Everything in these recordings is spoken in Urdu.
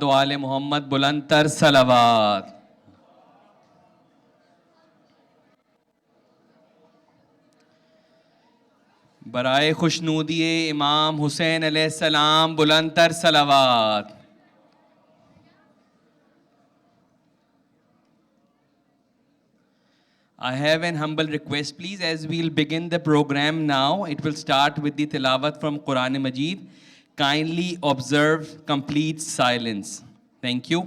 آل محمد بلند تر صلوات. برائے خوشنودی امام حسین علیہ السلام بلند تر صلوات. I have an humble request, please, as we'll begin the program now. It will start with the tilawat from Quran Majid. Kindly observe complete silence. Thank you.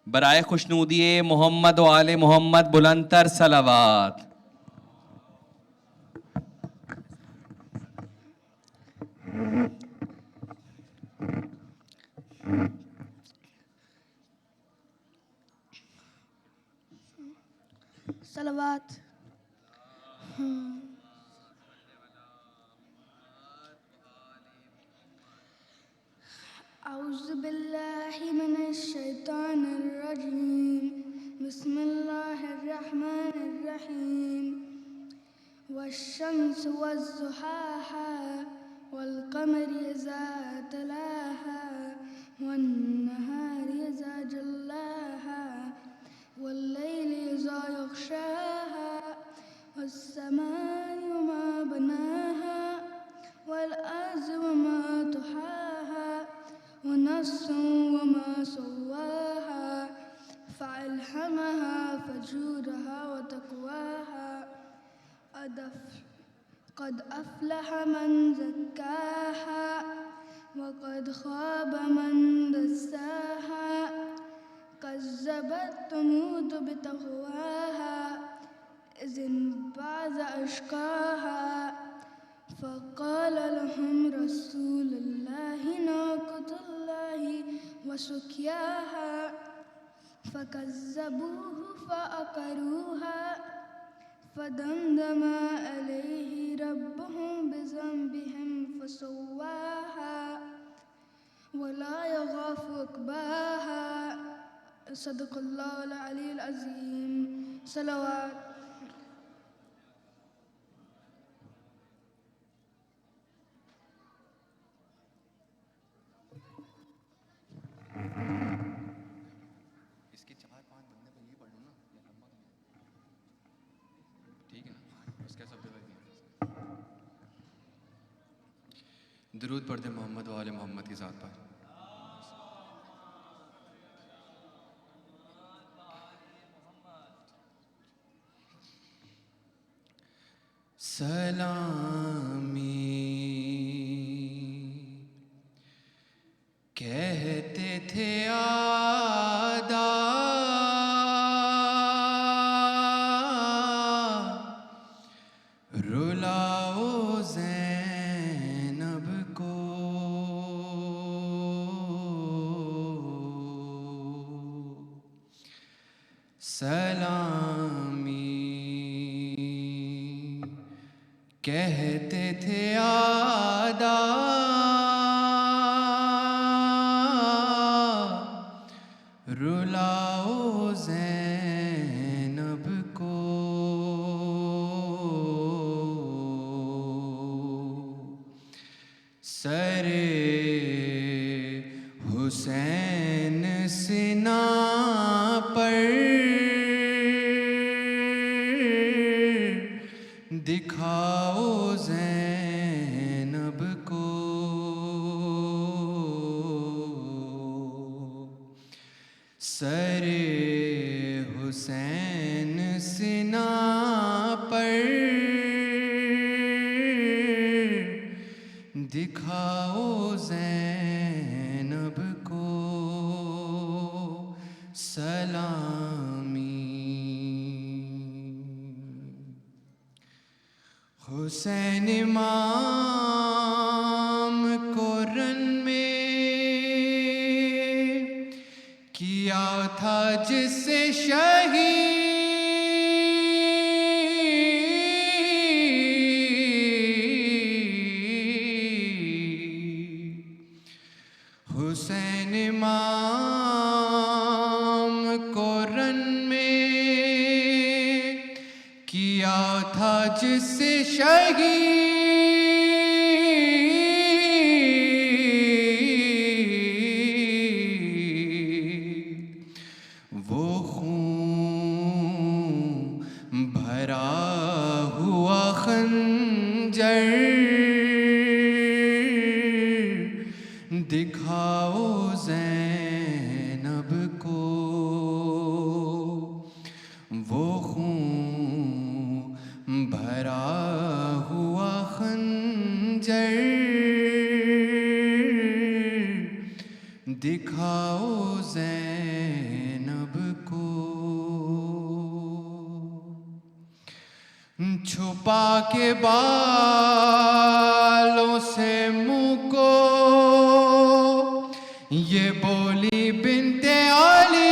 برائے خوشنودی محمد و آل محمد بلند تر صلوات. صلوات. اعوذ باللہ من الشیطان الرجیم. بسم اللہ الرحمن الرحیم. والشمس والضحاها والقمر اذا تلاها والنهار اذا جلاها والليل اذا يغشاها والسماء وما بناها والأرض وما طحاها ونفس وما سواها فألهمها فجورها وتقواها قد أفلح من زكاها وقد خاب من دساها. كذبت ثمود بطغواها إذ انبعث أشقاها فقال لهم رسول الله ناقة الله وسقياها فكذبوه فعقروها فدمدم عليه ربهم بذنبهم فسواها ولا يخاف عقباها. صدق اللہ العلی العظیم. صلوات. اس کے 4-5 بندے کو یہ پڑھ لوں نا یا لمبا ٹھیک ہے نا. اس کا سب درود پڑھتے محمد و آل محمد کی ذات پر. سلامی کہتے تھے آدا رلاؤ زینب کو سلامی کہتے تھے آدا رلاؤ زینب کو سر حسین سنا پر دکھاؤ زینب کو سر حسین سنا پر دکھاؤ زینب کو سلامی. حسین امام کو رن میں کیا تھا جس سے شہید. حسین امام کو رن میں کیا تھا جس سے شہید دکھاؤ زینب کو، چھپا کے بالوں سے منہ کو، یہ بولی بنت علی،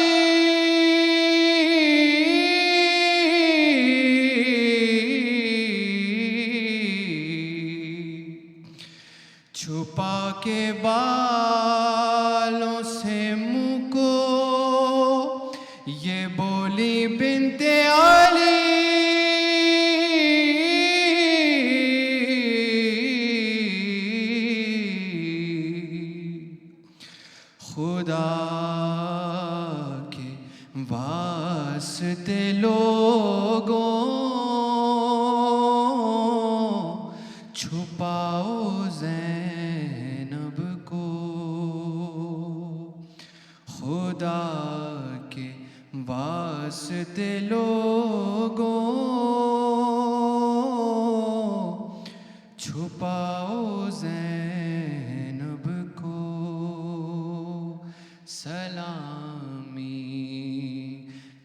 چھپا کے بالوں سے منہ کو، یہ بولی بنت علی، خدا کے واسطے لوگوں چھپاؤ زینب کو، خدا کے واسطے لوگوں چھپاؤ زینب کو، سلامی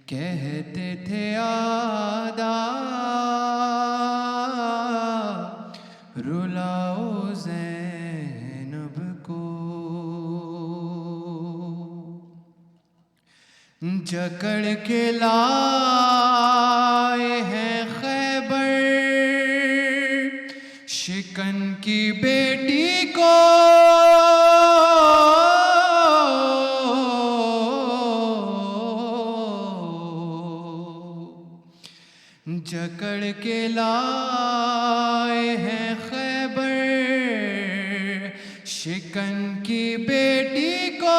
کہتے تھے آدا، رلاؤ زینب کو، جکڑ کے لائے ہیں خیبر شکن کی بیٹی کو، جکڑ کے لائے ہیں خیبر شکن کی بیٹی کو،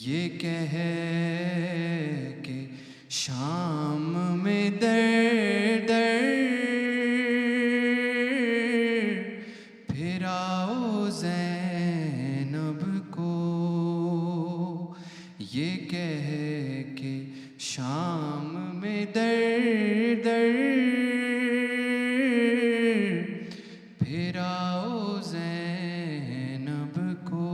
یہ کہہ کہ شام میں در در پھراؤ زینب کو، یہ کہہ کہ شام میں در در پھراؤ زینب کو،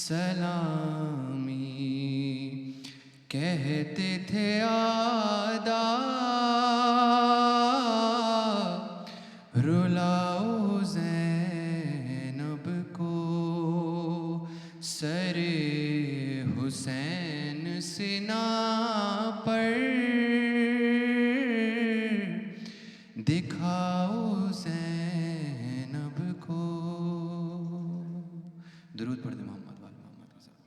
سلامی کہتے تھے آدا، رلاؤ زینب کو، سر حسین سنا پر دکھاؤ زینب کو، درود پڑھ دیں محمد وال محمد کے ساتھ۔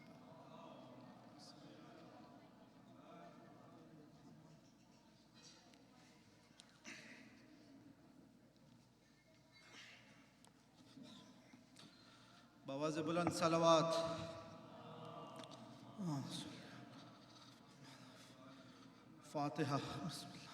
بآواز بلند صلوات۔ فاتحہ۔ بسم اللہ۔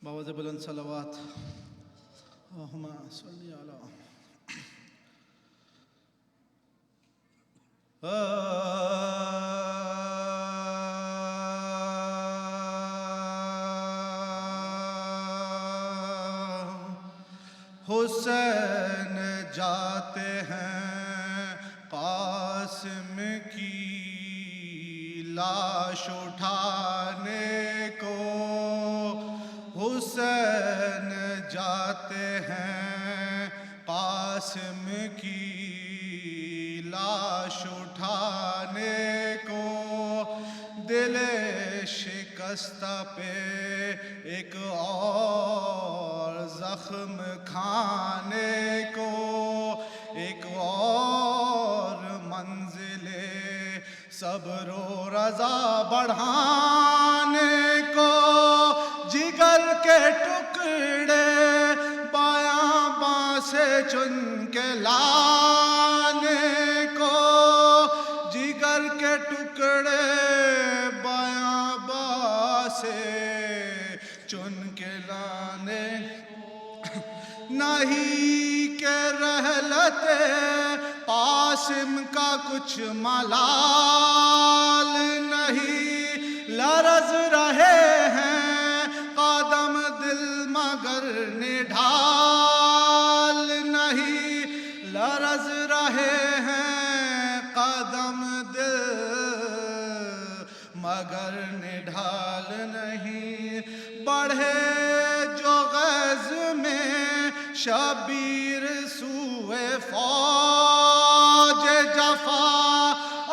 بآواز بلند صلوات۔ اللہم صلی علی حسین جاتے ہیں قاسم کی لاش اٹھانے کو، حسین جاتے ہیں قاسم کی لاش اٹھانے کو، دل شکستہ پہ ایک اور زخم کھانے کو، ایک اور منزل صبر و رضا بڑھانے کو، جگر کے ٹکڑے بایاں باں سے چن کے لانے کو، جگر کے ٹکڑے بایاں باں سے چن کے لانے، نہیں کہ حضرت قاسم کا کچھ ملال نہیں، لرز رہے ہیں قدم دل مگر نڈھال نہیں، لرز رہے ہیں قدم دل مگر نڈھال نہیں، بڑھے جو غیظ میں شبیر سوئے فوج جفا،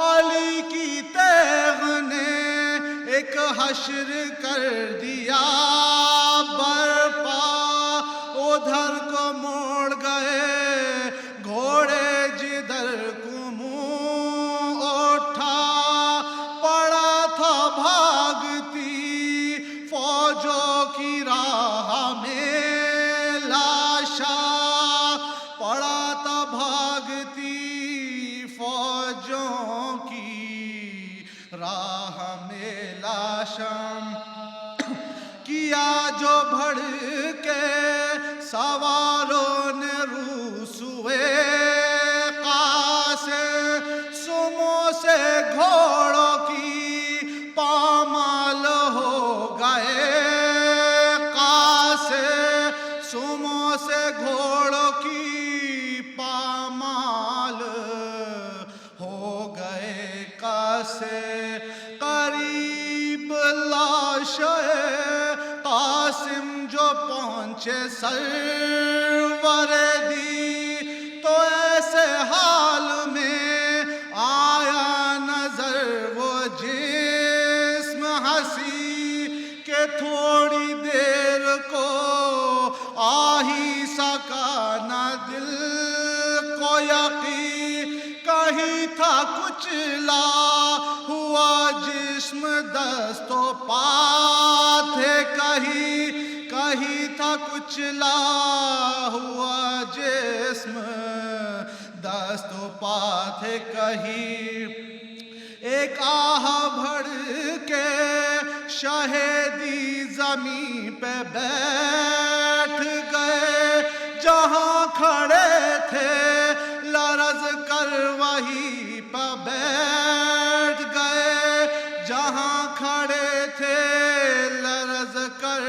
علی کی تیغ نے ایک حشر کر دیا برپا، ادھر کو موڑ گئے گھوڑے جدھر کو منہ اٹھا، پڑا تھا بھاگتی فوجوں کی راہ میں لاشا، پڑا تھا بھاگتی فوجوں کی راہ میں لاشا، کیا جو بھڑ کے سواروں نے روسوئے قاسم، سموں سے گھوڑوں کی پامال ہو گئے قاسم، سموں سے گھوڑوں کی پامال ہو گئے قاسم، قریب لاش قاسم جو پہنچے سرور دی، تو ایسے حال میں آیا نظر وہ جسم ہنسی کہ تھوڑی دیر کو آ ہی سکا نہ دل کو یقین، کہیں تھا کچلا ہوا جسم دست و پا تھے، کہیں تھا کچلا ہوا جسم دست و پا تھے، کہیں ایک آہ بھڑ کے شہیدی زمین پہ بیٹھ گئے، جہاں کھڑے تھے لرز کر وہیں پہ بیٹھ گئے، جہاں کھڑے تھے لرز کر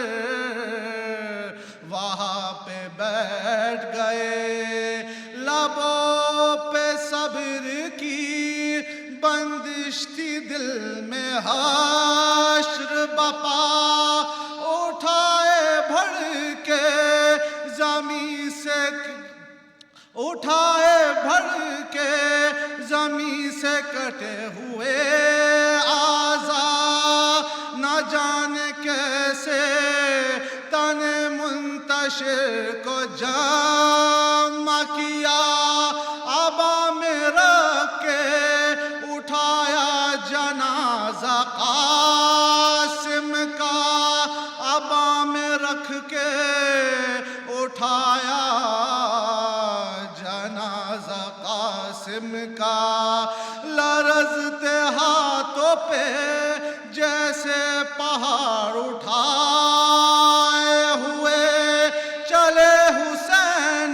وہاں پہ بیٹھ گئے، لبوں پہ صبر کی بندش تھی دل میں حشر بپا، اٹھائے بھڑ کے زمین سے، اٹھائے بھڑ کے زمین سے کٹے ہوئے اعضاء، نہ جانے کیسے تن منتشر کو جمع کیا، ابا میں رکھ کے اٹھایا جنازہ قاسم کا، ابا میں رکھ کے اٹھایا جنازہ قاسم کا، لرزتے ہاتھوں پہ جیسے پہاڑ اٹھائے ہوئے چلے حسین،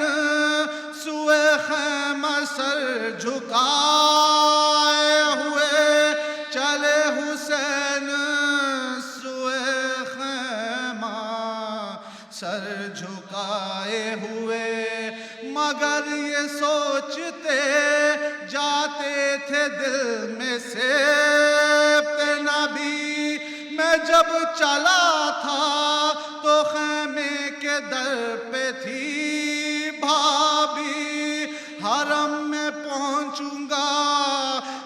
سوئے خیمہ سر جھکائے ہوئے چلے حسین، سوئے خیمہ سر جھکائے ہوئے، مگر یہ سوچتے جاتے تھے دل میں سے نبی، میں جب چلا تھا تو خیمے کے در پہ تھی بھابھی، حرم میں پہنچوں گا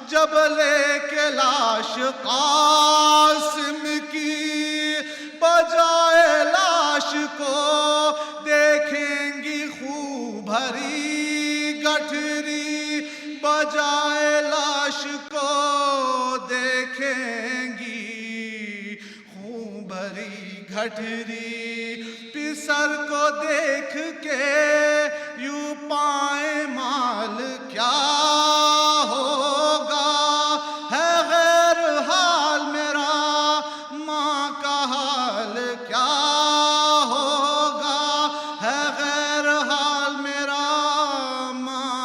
جب لے کے لاش قاسم کی، بجائے لاش کو دیکھیں گی خوب بھری گٹھری، بجائے لاش کو دیکھیں گی خون بھری گٹھری، پسر کو دیکھ کے یوں پائیں مال کیا ہوگا، ہے غیر حال میرا ماں کا حال کیا ہوگا، ہے غیر حال میرا ماں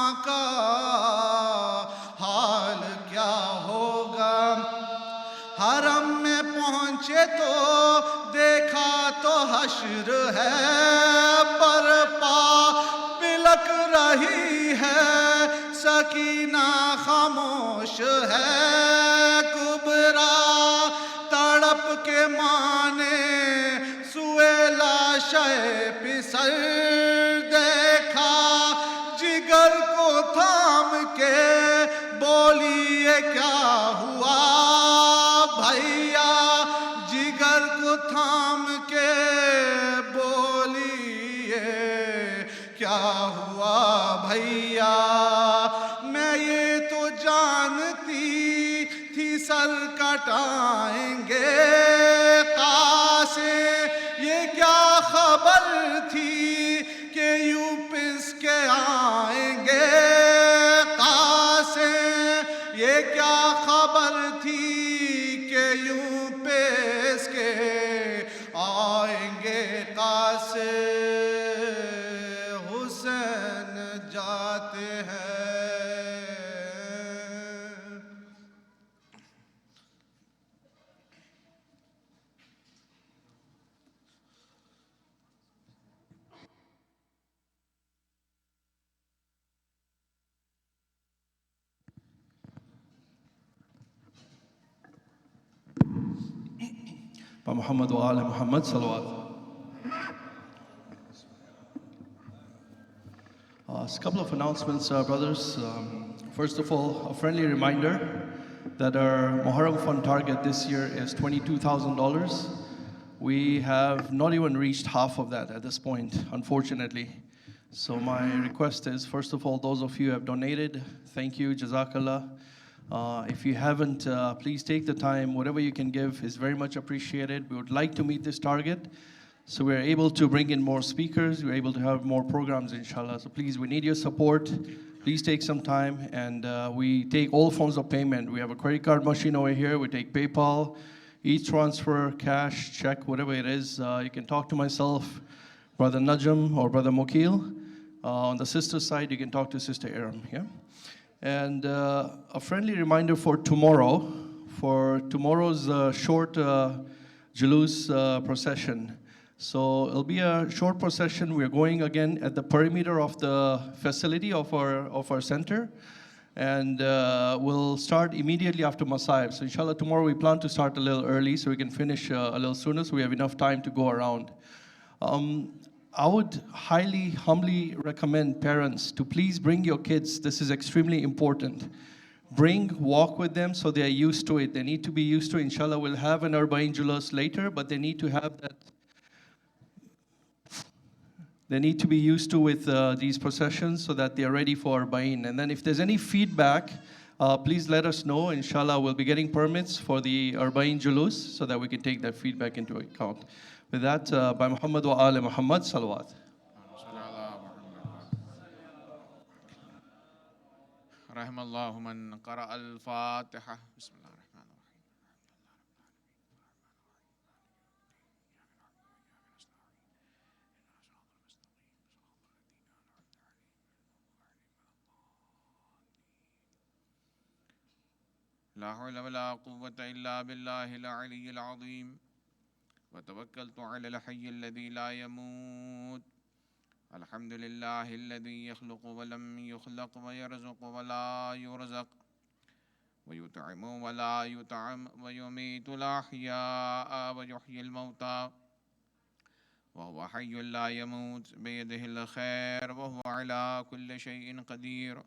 سکینہ خاموش ہے کبرا تڑپ کے مانے سوئے لاشے پسر دیکھا جگر کو تھام کے بولی یہ کیا ہوا بھیا جگر کو تھام کے بولی یہ کیا ہوا بھیا میں یہ تو جانتی تھی سر کٹائیں گے قاسے یہ کیا خبر تھی کہ یوں پس کے آئیں گے قاسے یہ کیا خبر تھی کہ یوں پس کے آئیں گے قاسے حسین جاتے ہیں Muhammad wa ala Muhammad salawat. A couple of announcements, brothers. First of all, a friendly reminder that our Muharram fund target this year is $22,000. We have not even reached half of that at this point, unfortunately. So my request is, first of all, those of you who have donated, thank you, Jazakallah. If you haven't, please take the time. Whatever you can give is very much appreciated. We would like to meet this target, so we're able to bring in more speakers. We're able to have more programs, inshallah. So please, we need your support. Please take some time, and we take all forms of payment. We have a credit card machine over here. We take PayPal, e-transfer, cash, check, whatever it is. You can talk to myself, Brother Najm, or Brother Mokil. On the sister side, you can talk to Sister Aram, yeah? And a friendly reminder for tomorrow's short Julus procession. So it'll be a short procession. We're going again at the perimeter of the facility of our center. And we'll start immediately after Masaib. So inshallah, tomorrow we plan to start a little early so we can finish a little sooner so we have enough time to go around. I would humbly recommend parents to please bring your kids. This is extremely important. Walk with them so they are used to it. They need to be used to it. Inshallah, we'll have an Arba'in Julus later, but they need to have that. They need to be used to with these processions so that they are ready for Arba'in. And then if there's any feedback, please let us know. Inshallah, we'll be getting permits for the Arba'in Julus so that we can take that feedback into account. With that, by Muhammad wa ala Muhammad, salawat. رحم الله من قرأ الفاتحة بسم الله الرحمن الرحيم لا حول ولا قوة إلا بالله العلي العظيم وتوكلت على الحي الذي لا يموت الحمد لله الذي يخلق ولم يخلق ويرزق ولا يرزق ويطعم ولا يطعم ويميت الأحياء ويحيي الموتى وهو حي لا يموت بيده الخير وهو على كل شيء قدير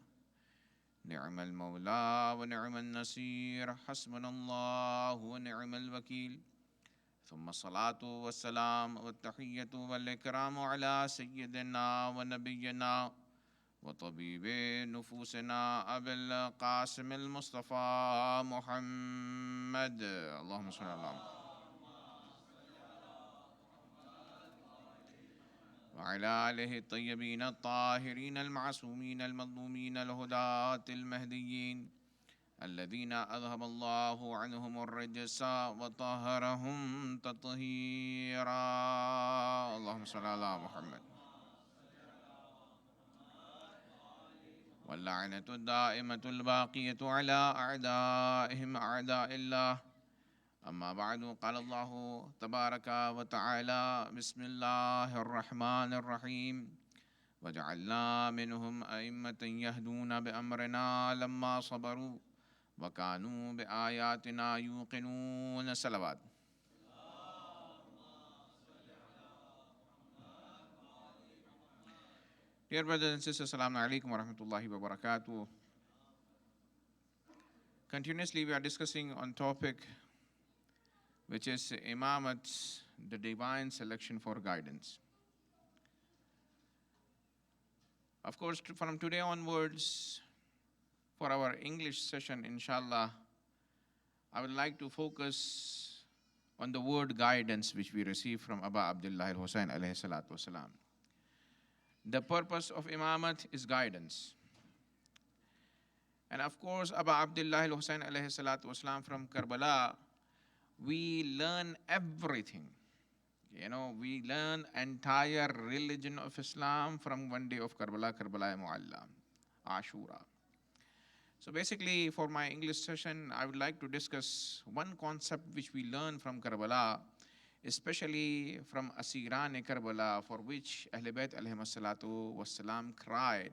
نعم المولى ونعم النصير حسبنا الله ونعم الوكيل ثم الصلاة والسلام والتحية والإكرام على سيدنا ونبينا وطبيب نفوسنا أبي القاسم المصطفى محمد اللهم صل على محمد وعلى آله الطيبين الطاهرين المعصومين المظلومين الهداة المهديين الذين أذهب الله عنهم الرجس وطهرهم تطهيرا اللهم صل على محمد واللعنة الدائمة الباقية على أعدائهم أعداء الله أما بعد قال الله تبارك وتعالى بسم الله الرحمن الرحيم وجعلنا منهم أئمة يهدون بأمرنا لما صبروا وكانوا بآياتنا يوقنون. صلوات. Dear brothers and sisters, Salam alaikum wa rahmatullahi wa barakatuh. Continuously we are discussing on topic which is Imamat, the divine selection for guidance. Of course, from today onwards, for our English session, inshallah, I would like to focus on the word guidance which we received from Aba Abdullah al-Husayn alayhi salatu wasalam. The purpose of Imamat is guidance. And of course, Aba Abdullah al-Husayn alayhi salatu wasalam from Karbala, we learn everything. You know, we learn entire religion of Islam from one day of Karbala, Karbala Mu'alla, Ashura. So basically, for my English session, I would like to discuss one concept which we learn from Karbala, especially from Asiran Karbala, for which Ahlul Bayt alayhim salatu wassalam cried.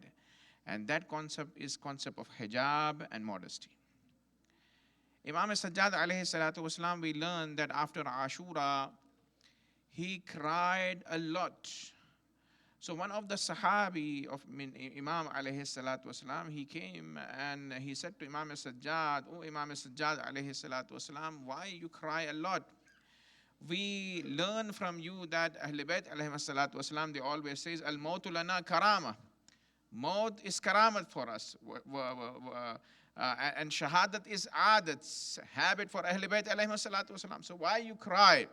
And that concept is concept of hijab and modesty. Imam Sajjad alayhi salatu wassalam, we learn that after Ashura, he cried a lot. So one of the Sahabi of Imam alayhi salatu wasalam, he came and he said to Imam Sajjad, "Oh Imam Sajjad alayhi salatu wasalam, why you cry a lot? We learn from you that Ahlul Bayt alayhi salatu wasalam, they always says, Al-Mautu lana karama. Maut is karamat for us. And shahadat is adat, habit for Ahlul Bayt alayhi salatu wasalam. So why you cry?"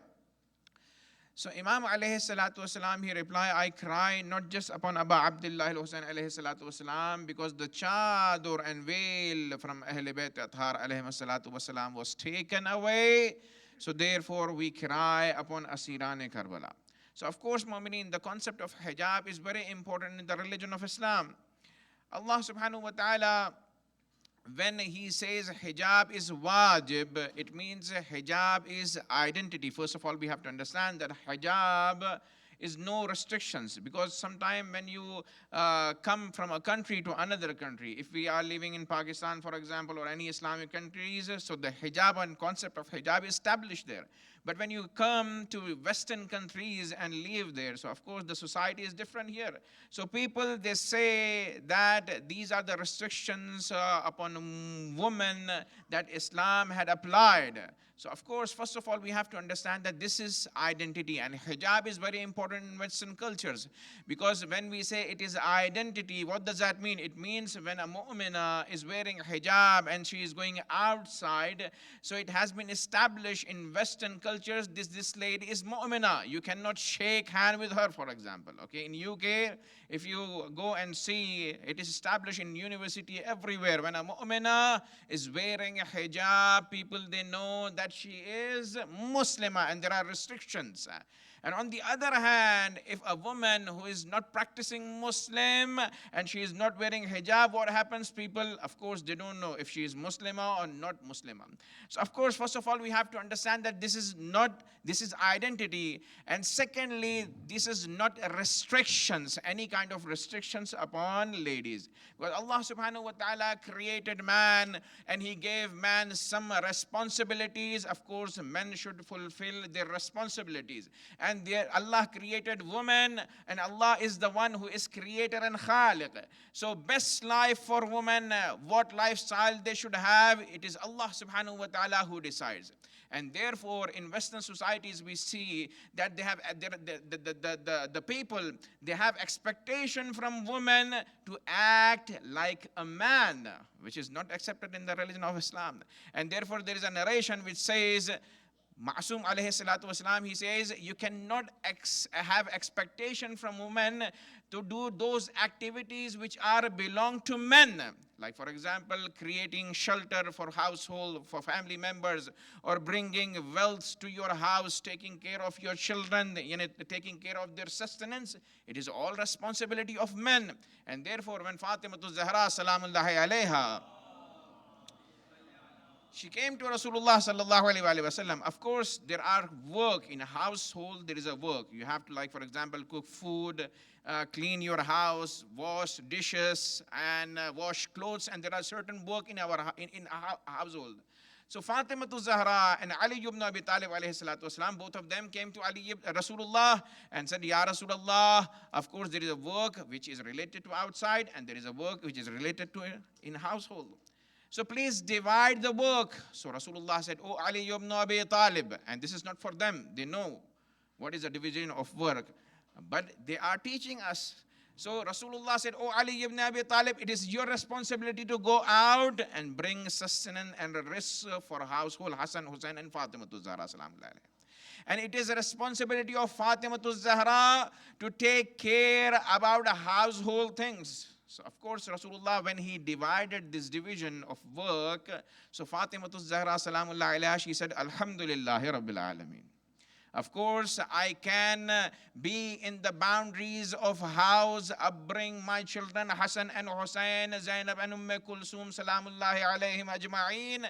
So Imam alayhi salatu wasalam, he replied, I cry not just upon Aba Abdullah al-Husayn alayhi salatu wasalam, because the chadur and veil from Ahl Bayt Athar alayhi salatu wasalam was taken away. So therefore we cry upon Asiran Karbala. So of course, Mu'mineen, the concept of hijab is very important in the religion of Islam. Allah subhanahu wa ta'ala, when he says hijab is wajib, it means hijab is identity. First of all, we have to understand that hijab is no restrictions, because sometimes when you come from a country to another country, if we are living in Pakistan, for example, or any Islamic countries, so the hijab and concept of hijab is established there. But when you come to Western countries and live there, so of course the society is different here. So people, they say that these are the restrictions upon women that Islam had applied. So of course, first of all, we have to understand that this is identity, and hijab is very important in Western cultures, because when we say it is identity, what does that mean? It means when a mu'mina is wearing hijab and she is going outside, so it has been established in Western cultures, this lady is mu'mina. You cannot shake hand with her, for example. Okay, in UK, if you go and see, it is established in university everywhere. When a mu'mina is wearing a hijab, people, they know that she is Muslima, and there are restrictions. And on the other hand, if a woman who is not practicing Muslim and she is not wearing hijab, what happens? People, of course, they don't know if she is Muslima or not Muslima. So of course, first of all, we have to understand that this is identity. And secondly, this is not restrictions, any kind of restrictions upon ladies. Because Allah subhanahu wa ta'ala created man, and he gave man some responsibilities. Of course, men should fulfill their responsibilities. And Allah created woman, and Allah is the one who is creator and khaliq. So best life for women, what lifestyle they should have, it is Allah subhanahu wa ta'ala who decides. And therefore, in Western societies, we see that they have the people, they have expectation from women to act like a man, which is not accepted in the religion of Islam. And therefore, there is a narration which says, Ma'asum alayhi salatu wasalam, he says, you cannot have expectation from women to do those activities which are belong to men. Like, for example, creating shelter for household, for family members, or bringing wealth to your house, taking care of your children, taking care of their sustenance. It is all responsibility of men. And therefore, when Fatimatu Zahra, salamullahi alayha, She came to Rasulullah sallallahu alaihi wasallam. Of course, there are work in a household. There is a work. You have to, like, for example, cook food, clean your house, wash dishes, and wash clothes. And there are certain work in our household. So Fatima to Zahra and Ali ibn Abi Talib alayhi salatu wasalam, both of them came to Rasulullah and said, Ya Rasulullah, of course there is a work which is related to outside and there is a work which is related to in household. So please divide the work. So Rasulullah said, Oh Ali ibn Abi Talib, and this is not for them. They know what is the division of work. But they are teaching us. So Rasulullah said, Oh Ali ibn Abi Talib, it is your responsibility to go out and bring sustenance and risk for household Hassan, Hussein and Fatima to Zahra salam alayhi. And it is a responsibility of Fatima to Zahra to take care about the household things. So of course Rasulullah, when he divided this division of work, so Fatima to Zahra salamullah alayha, she said, Alhamdulillahi Rabbil Alameen. Of course, I can be in the boundaries of house, upbring my children, Hassan and Hussein, Zainab and Kulsum, salamullahi alayhim ajma'een.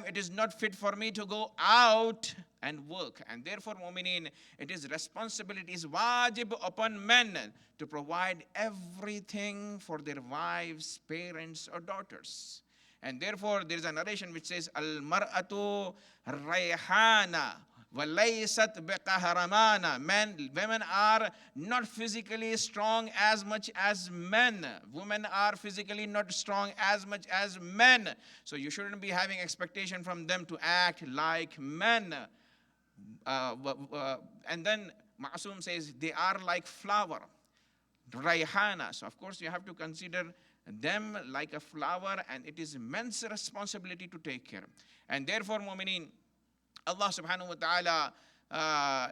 It is not fit for me to go out and work. And therefore, mu'mineen, it is responsibility, is wajib upon men to provide everything for their wives, parents, or daughters. And therefore, there is a narration which says, Al-mar'atu rayhana. وَلَيْسَتْ بِقَهْرَمَانَ. Women are not physically strong as much as men. Women are physically not strong as much as men. So you shouldn't be having expectation from them to act like men. And then Ma'asum says they are like flower, rayhana. So of course you have to consider them like a flower, and it is men's responsibility to take care. And therefore, mu'mineen, Allah subhanahu wa ta'ala,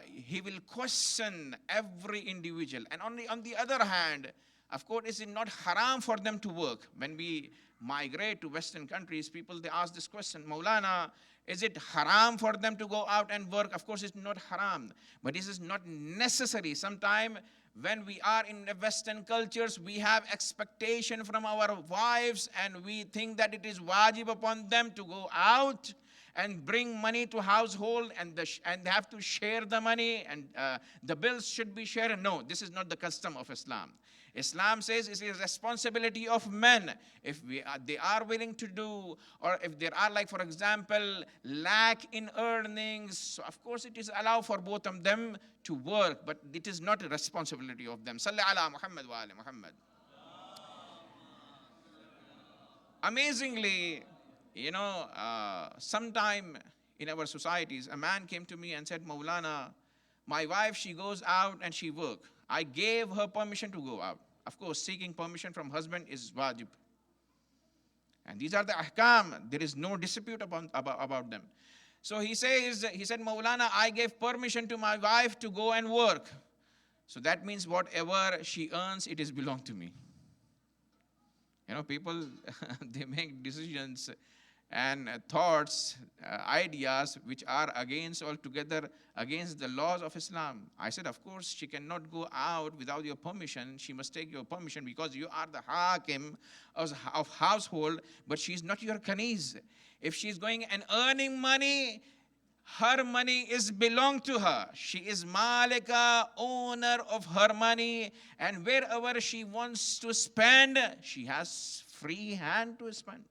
He will question every individual. And on the other hand, of course, is it not haram for them to work? When we migrate to Western countries, people, they ask this question, Maulana, is it haram for them to go out and work? Of course, it's not haram, but this is not necessary. Sometimes when we are in the Western cultures, we have expectation from our wives, and we think that it is wajib upon them to go out and bring money to household, and they have to share the money, and the bills should be shared. No, this is not the custom of Islam. Islam says it is responsibility of men. If they are willing to do, or if there are, like for example, lack in earnings, so of course it is allowed for both of them to work, but it is not a responsibility of them. Salli ala Muhammad wa ala Muhammad. Amazingly, sometime in our societies, a man came to me and said, Maulana, my wife, she goes out and she work. I gave her permission to go out. Of course, seeking permission from husband is wajib. And these are the ahkam. There is no dispute about them. So he said, Maulana, I gave permission to my wife to go and work. So that means whatever she earns, it is belong to me. People, they make decisions and thoughts, ideas which are altogether against the laws of Islam. I said, of course, she cannot go out without your permission. She must take your permission because you are the hakim of household, but she is not your kaniz. If she is going and earning money, her money is belong to her. She is malika, owner of her money, and wherever she wants to spend, she has free hand to spend.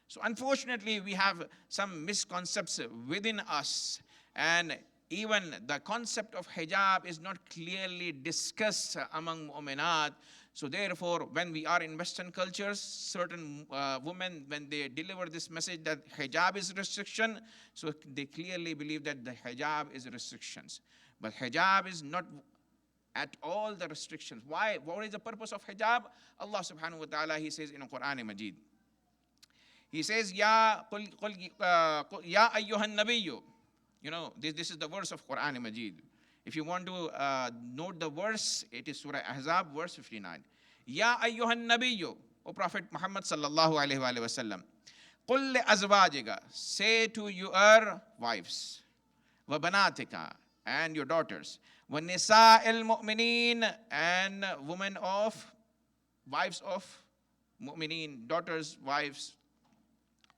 So unfortunately, we have some misconceptions within us, and even the concept of hijab is not clearly discussed among mu'minat. So therefore, when we are in Western cultures, certain women, when they deliver this message that hijab is restriction, so they clearly believe that the hijab is restrictions. But hijab is not at all the restrictions. Why? What is the purpose of hijab? Allah subhanahu wa ta'ala, He says in the Quran Majid. He says, Ya ayyuhan nabiyyu. This is the verse of Quran Majid. If you want to note the verse, it is Surah Ahzab, verse 59. Ya ayyuhan nabiyyu, O Prophet Muhammad sallallahu alayhi wa sallam. Qul li azwajika, say to your wives, wa banatika, and your daughters, wa nisa'il mu'mineen, and wives of mu'mineen, daughters, wives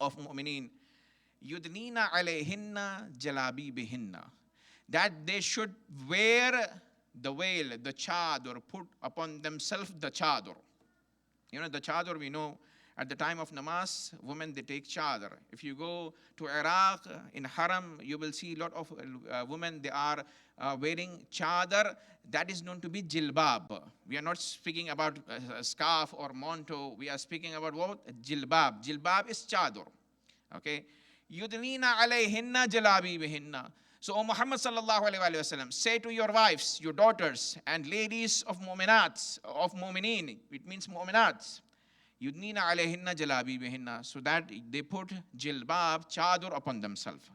of mu'mineen, yudnina alayhinna jalabibihinna, that they should wear the veil, the chador, put upon themselves the chador. You know, the chador, we know at the time of namaz, women, they take chador. If you go to Iraq, in Haram, you will see a lot of women, they are wearing chador. That is known to be jilbab. We are not speaking about a scarf or manto. We are speaking about what? Jilbab. Jilbab is chador. Okay? Yudnina alayhinna jalabibihinna. So, O Muhammad sallallahu alayhi wa sallam, say to your wives, your daughters, and ladies of mu'minats, of mu'minin, it means mu'minats, yudnina alayhinna jalabibihinna, so that they put jilbab, chador upon themselves.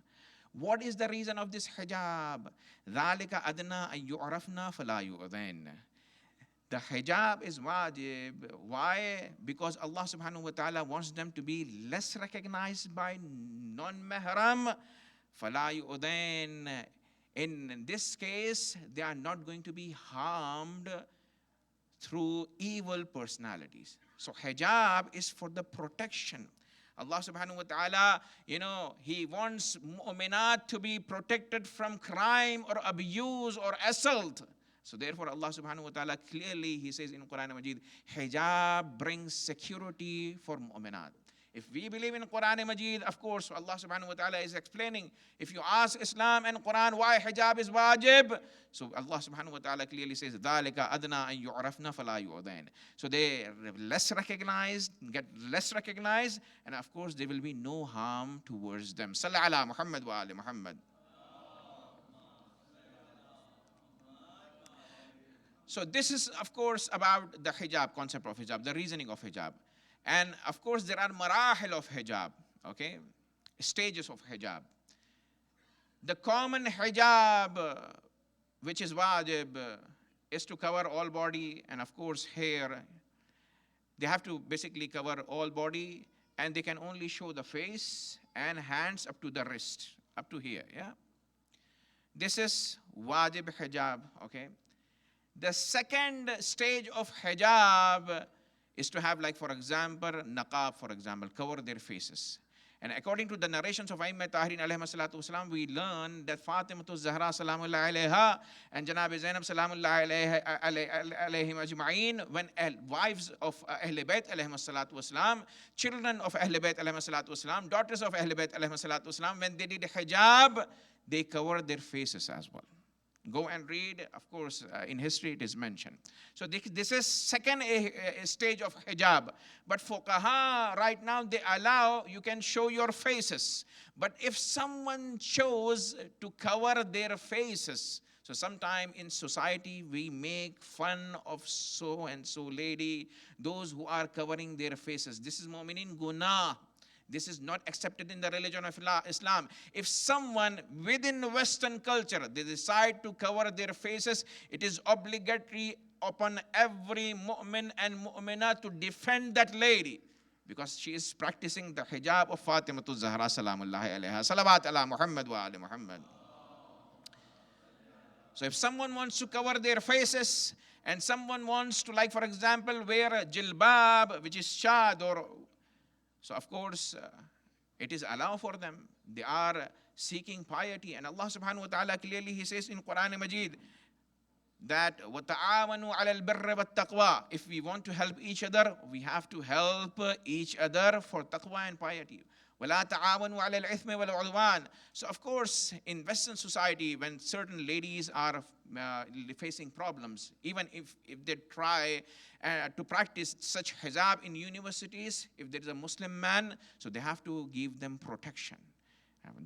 What is the reason of this hijab? ذَلِكَ أَدْنَا أَن يُعْرَفْنَا فَلَا يُؤْذَيْنَ. The hijab is wajib. Why? Because Allah subhanahu wa ta'ala wants them to be less recognized by non-mahram. فَلَا يُؤْذَيْنَ. In this case, they are not going to be harmed through evil personalities. So hijab is for the protection. Allah subhanahu wa ta'ala, you know, He wants mu'minat to be protected from crime or abuse or assault. So therefore Allah subhanahu wa ta'ala clearly, He says in Quran Majid, hijab brings security for mu'minat. If we believe in Quran Majid, of course, Allah subhanahu wa ta'ala is explaining. If you ask Islam and Quran why hijab is wajib, so Allah subhanahu wa ta'ala clearly says, ذَلِكَ أَدْنَا أَن يُعْرَفْنَا فَلَا يُؤْذَيْنَ. So they are less recognized, get less recognized, and of course there will be no harm towards them. Salli ala Muhammad wa ali Muhammad. So this is, of course, about the hijab, concept of hijab, the reasoning of hijab. And of course, there are marahil of hijab, okay? Stages of hijab. The common hijab, which is wajib, is to cover all body and of course hair. They have to basically cover all body and they can only show the face and hands up to the wrist, up to here, yeah? This is wajib hijab, okay? The second stage of hijab is to have, like, for example, naqab, for example, cover their faces. And according to the narrations of Imamat Tahirin alayhi salatu wasalam, we learn that Fatimatu Zahra salamullahi alayha and Janab Zainab salamullahi alayhim ajma'een, when wives of Ahl Bayt alayhi salatu wasalam, children of Ahl Bayt alayhi salatu wasalam, daughters of Ahl Bayt alayhi salatu wasalam, when they did hijab, they covered their faces as well. Go and read, of course, in history it is mentioned. So this is second stage of hijab. But fuqaha, right now, they allow, you can show your faces. But if someone chose to cover their faces, so sometime in society we make fun of so and so lady, those who are covering their faces. This is mu'minin gunah. This is not accepted in the religion of Islam. If someone within Western culture, they decide to cover their faces, it is obligatory upon every mu'min and mu'minah to defend that lady, because she is practicing the hijab of Fatimatu Zahra salamullahi alayha. Salawat ala Muhammad wa ali Muhammad. So if someone wants to cover their faces and someone wants to, like, for example, wear a jilbab, which is chador, so of course, it is allowed for them. They are seeking piety. And Allah subhanahu wa ta'ala clearly, He says in Quran Majid that وَتَعَاوَنُوا عَلَى الْبِرِّ وَالتَّقْوَى. If we want to help each other, we have to help each other for taqwa and piety. وَلَا تَعَاوَنُوا عَلَى الْإِثْمِ وَالْعُدْوَانِ. So of course, in Western society, when certain ladies are facing problems, even if they try to practice such hijab in universities, if there is a Muslim man, so they have to give them protection.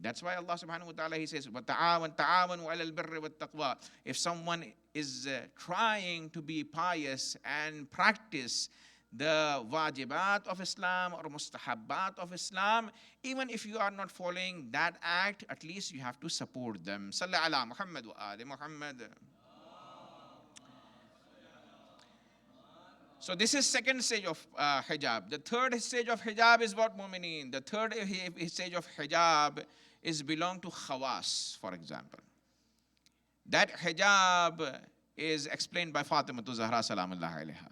That's why Allah subhanahu wa ta'ala, He says, وَتَعَاوَنُوا عَلَى الْبِرِّ وَالتَّقْوَى. If someone is trying to be pious and practice the wajibat of Islam or mustahabbat of Islam, even if you are not following that act, at least you have to support them. Salli ala Muhammad wa ali Muhammad. So this is second stage of hijab. The third stage of hijab is what, mu'mineen? The third stage of hijab is belong to khawas, for example. That hijab is explained by Fatimatu Zahra salamullahi alayha.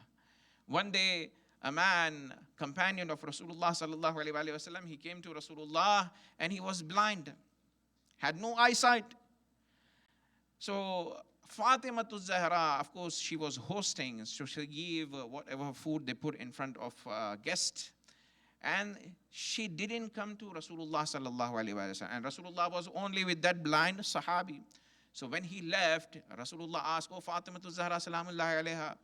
One day, a man, companion of Rasulullah sallallahu alaihi wasallam, he came to Rasulullah and he was blind, had no eyesight. So Fatima to Zahra, of course, she was hosting, so she gave whatever food they put in front of guests. And she didn't come to Rasulullah sallallahu alaihi wasallam. And Rasulullah was only with that blind Sahabi. So when he left, Rasulullah asked, "Oh Fatima to Zahra salamullahi alaiha,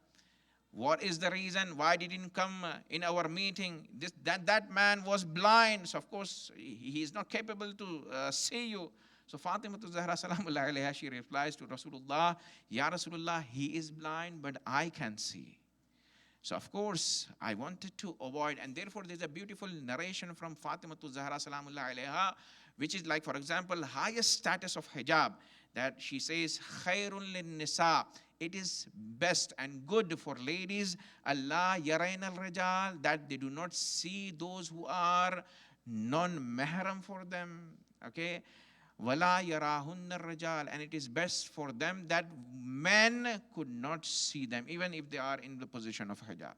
what is the reason? Why didn't come in our meeting?" That man was blind. So of course, he is not capable to see you. So Fatima to Zahra salamullahi alaiha, she replies to Rasulullah, "Ya Rasulullah, he is blind, but I can see." So of course, I wanted to avoid, and therefore there's a beautiful narration from Fatima to Zahra salamullahi alaiha, which is like, for example, highest status of hijab, that she says, "Khairun lin nisa." It is best and good for ladies, Allah yarain al rajal, that they do not see those who are non-mahram for them. Okay? Wala yarahunna rajal, and it is best for them that men could not see them, even if they are in the position of hijab.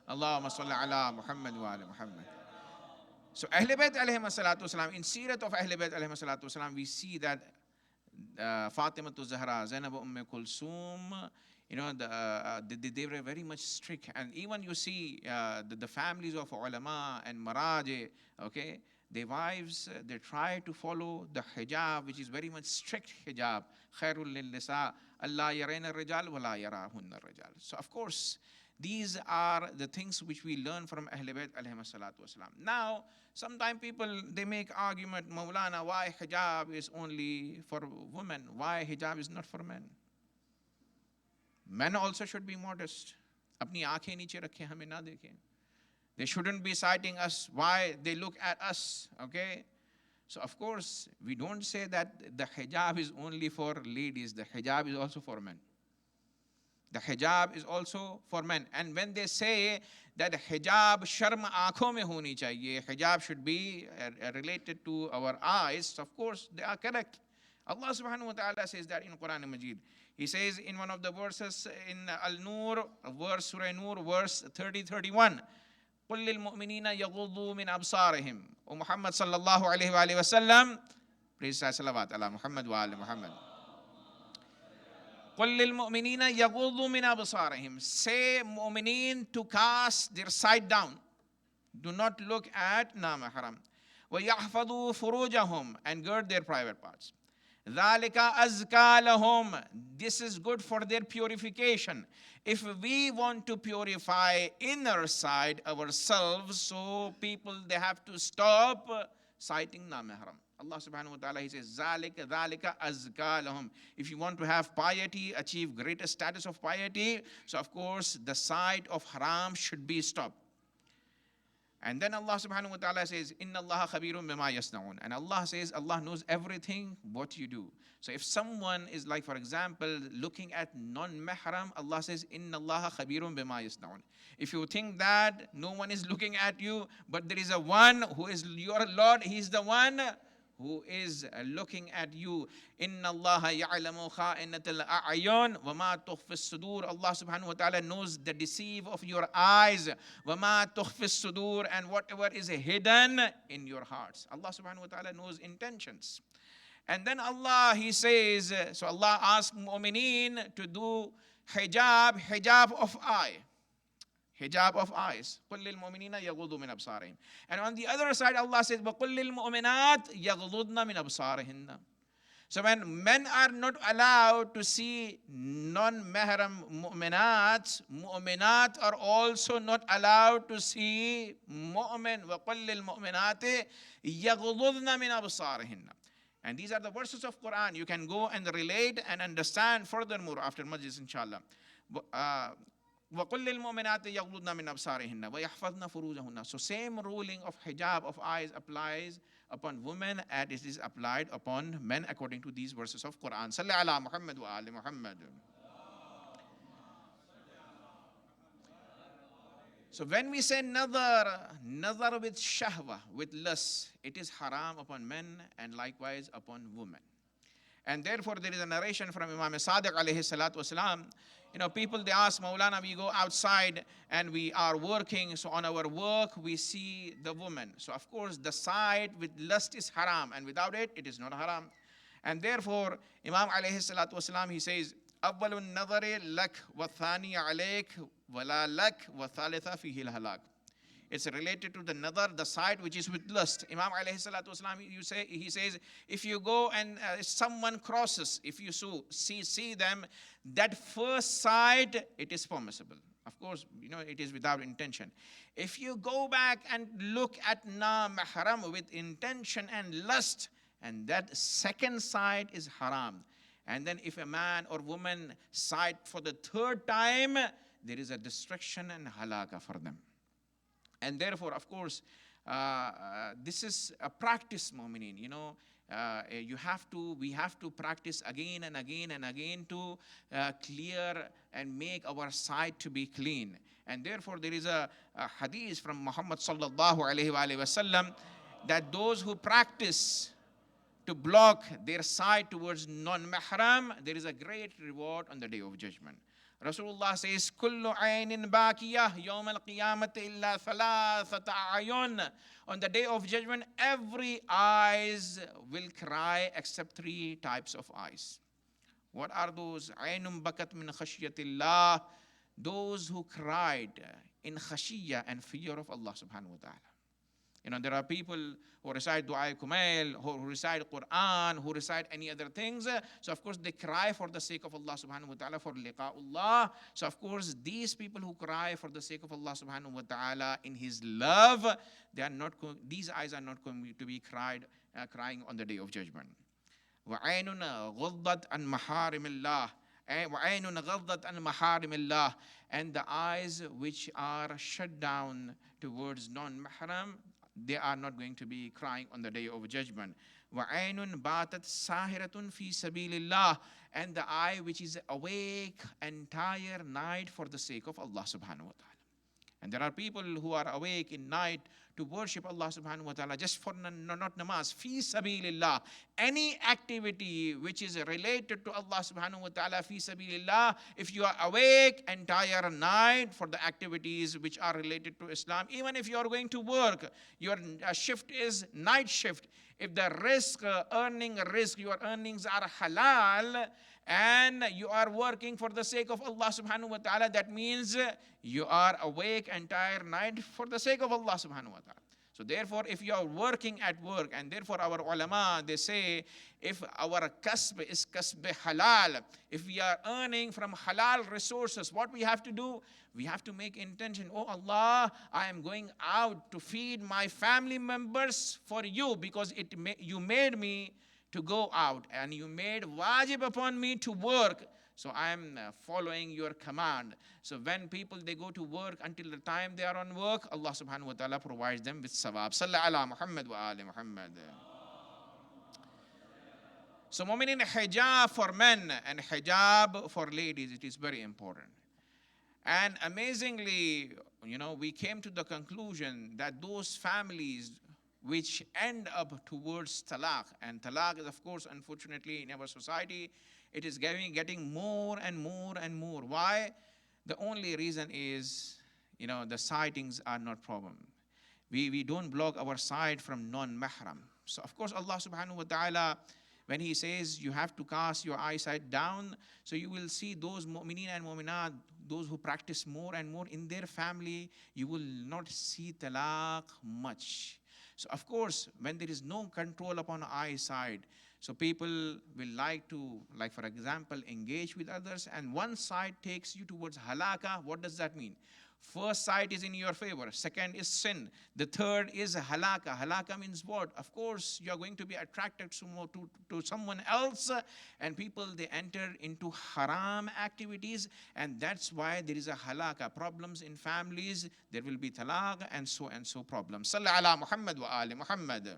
Allahumma salli ala Muhammad wa ala Muhammad. So Ahl Bayt alayhim salatu wasalam, in Sirat of Ahl Bayt alayhim salatu wasalam, we see that Fatima to Zahra, Zainab Kulsum, you know, they were very much strict. And even you see the families of ulama and maraji, okay, their wives, they try to follow the hijab, which is very much strict hijab. Khairul lil nisa, Allah yarayna rijal wa la yarahunna rijal. So of course, these are the things which we learn from Ahl Bayt alayhim salatu wasalam. Now, sometimes people, they make argument, Maulana, why hijab is only for women? Why hijab is not for men? Men also should be modest. Apni aankhein niche rakhe, hame na dekhen. They shouldn't be citing us why they look at us, okay? So of course, we don't say that the hijab is only for ladies. The hijab is also for men. The hijab is also for men. And when they say that hijab sharm aankhon mein honi chahiye, hijab should be related to our eyes, of course, they are correct. Allah subhanahu wa ta'ala says that in Quran Majid. He says in one of the verses in Al-Nur, Surah Nur, verse 30-31, قُلْ لِلْمُؤْمِنِينَ يَغُضُّوا مِنْ أَبْصَارِهِمْ. O Muhammad sallallahu alayhi wa sallam, praise salawat ala Muhammad wa ala Muhammad. قُلْ لِلْمُؤْمِنِينَ يَغُضُّوا مِنْ أَبْصَارِهِمْ. Say mu'mineen to cast their sight down. Do not look at na-mahram. وَيَحْفَظُوا فُرُوجَهُمْ, and gird their private parts. ذَلِكَ أَزْكَى لَهُمْ. This is good for their purification. If we want to purify inner side ourselves, so people, they have to stop citing na-mahram. Allah subhanahu wa ta'ala, He says, ذَلِكَ أَزْكَى لَهُمْ. If you want to have piety, achieve greater status of piety, so of course the sight of haram should be stopped. And then Allah subhanahu wa ta'ala says, Inna Allah khabirun bima yasna'un. And Allah says, Allah knows everything what you do. So if someone is like, for example, looking at non-mahram, Allah says, Inna Allah khabirun bima yasna'un. If you think that no one is looking at you, but there is a one who is your Lord, He is the one who is looking at you. Inna Allah ya'lamu kha'inatal a'yun wa ma tukhfis sudur. Allah subhanahu wa ta'ala knows the deceive of your eyes. Wa ma tukhfis sudur, and whatever is hidden in your hearts. Allah subhanahu wa ta'ala knows intentions. And then Allah, He says, so Allah asks mu'mineen to do hijab of eye. Hijab of eyes. قُلْ لِلْمُؤْمِنِينَ يَغُضُّوا مِنْ أَبْصَارِهِمْ. And on the other side, Allah says, وَقُلْ لِلْمُؤْمِنَاتِ يَغْضُضْنَ مِنْ أَبْصَارِهِنَّ. So when men are not allowed to see non-mahram mu'minat are also not allowed to see mu'min. وَقُلْ لِلْمُؤْمِنَاتِ يَغْضُضْنَ مِنْ أَبْصَارِهِنَّ. And these are the verses of Quran. You can go and relate and understand furthermore after Majlis, inshallah. وَقُلْ لِلْمُؤْمِنَاتِ يَغْضُضْنَ مِنْ أَبْصَارِهِنَّ وَيَحْفَظْنَ فُرُوجَهُنَّ. So same ruling of hijab of eyes applies upon women as it is applied upon men according to these verses of Quran. Salli ala Muhammad wa ali Muhammad. So when we say nazar with shahwa, with lust, it is haram upon men and likewise upon women. And therefore, there is a narration from Imam Sadiq alayhi salatu wasalam. People, they ask Maulana, we go outside and we are working. So on our work, we see the woman. So of course, the sight with lust is haram. And without it, it is not haram. And therefore, Imam alayhi salatu wasalam, he says, أول النظر لك والثاني عليك ولا لك والثالثة فيه الهلاك. It's related to the nadar, the sight which is with lust. Imam alayhi salatu wasalam, he says, if you go and someone crosses, if you see them, that first sight, it is permissible. Of course, it is without intention. If you go back and look at mahram with intention and lust, and that second sight is haram. And then if a man or woman sight for the third time, there is a destruction and halaka for them. And therefore, of course, this is a practice, mu'minin. We have to practice again and again and again to clear and make our sight to be clean. And therefore, there is a hadith from Muhammad sallallahu alaihi wasallam that those who practice to block their sight towards non-mahram, there is a great reward on the day of judgment. Rasulullah says, "Kullu aynin baqiyah yawm al-qiyamati illa thalathata ayun." On the day of judgment, every eyes will cry except three types of eyes. What are those? Aynun bakat min khashyatillah. Those who cried in khashiyya and fear of Allah subhanahu wa ta'ala. There are people who recite Dua Kumail, who recite Quran, who recite any other things. So of course they cry for the sake of Allah subhanahu wa ta'ala, for liqa'ullah. So of course these people who cry for the sake of Allah subhanahu wa ta'ala in His love, these eyes are not going to be crying on the day of judgment. وَعَيْنٌ غَضَّتْ عَنْ مَحَارِمِ اللَّهِ وَعَيْنٌ غَضَّتْ عَنْ مَحَارِمِ اللَّهِ. And the eyes which are shut down towards non-mahram, they are not going to be crying on the day of judgment. وَعَيْنٌ بَاتَتْ سَاهِرَةٌ فِي سَبِيلِ اللَّهِ. And the eye which is awake entire night for the sake of Allah subhanahu wa ta'ala. And there are people who are awake in night to worship Allah subhanahu wa ta'ala just for not namaz. Fi sabilillah. Any activity which is related to Allah subhanahu wa ta'ala, fi sabilillah. If you are awake entire night for the activities which are related to Islam, even if you are going to work, your shift is night shift. If the your earnings are halal, and you are working for the sake of Allah subhanahu wa ta'ala, that means you are awake entire night for the sake of Allah subhanahu wa ta'ala. So therefore, if you are working at work, and therefore our ulama, they say, if our kasb is kasb halal, if we are earning from halal resources, what we have to do? We have to make intention, oh Allah, I am going out to feed my family members for you, because you made me to go out, and you made wajib upon me to work. So I am following your command. So when people, they go to work until the time they are on work, Allah subhanahu wa ta'ala provides them with sawab. Sallallahu ala Muhammad wa ali Muhammad. So mu'minin, hijab for men and hijab for ladies, it is very important. And amazingly, we came to the conclusion that those families which end up towards talaq, and talaq is, of course, unfortunately in our society, it is getting more and more and more. Why? The only reason is, the sightings are not problem. We don't block our sight from non-mahram. So of course Allah subhanahu wa ta'ala, when He says you have to cast your eyesight down, so you will see those mu'mineen and mu'minat, those who practice more and more in their family, you will not see talaq much. So of course, when there is no control upon eyesight, so people will like to, for example, engage with others, and one side takes you towards halaka. What does that mean? First sight is in your favor. Second is sin. The third is halaka. Halaka means what? Of course, you are going to be attracted to someone else, and people, they enter into haram activities, and that's why there is a halaka. Problems in families, there will be talaq and so problems. Sallallahu ala Muhammad wa ali Muhammad.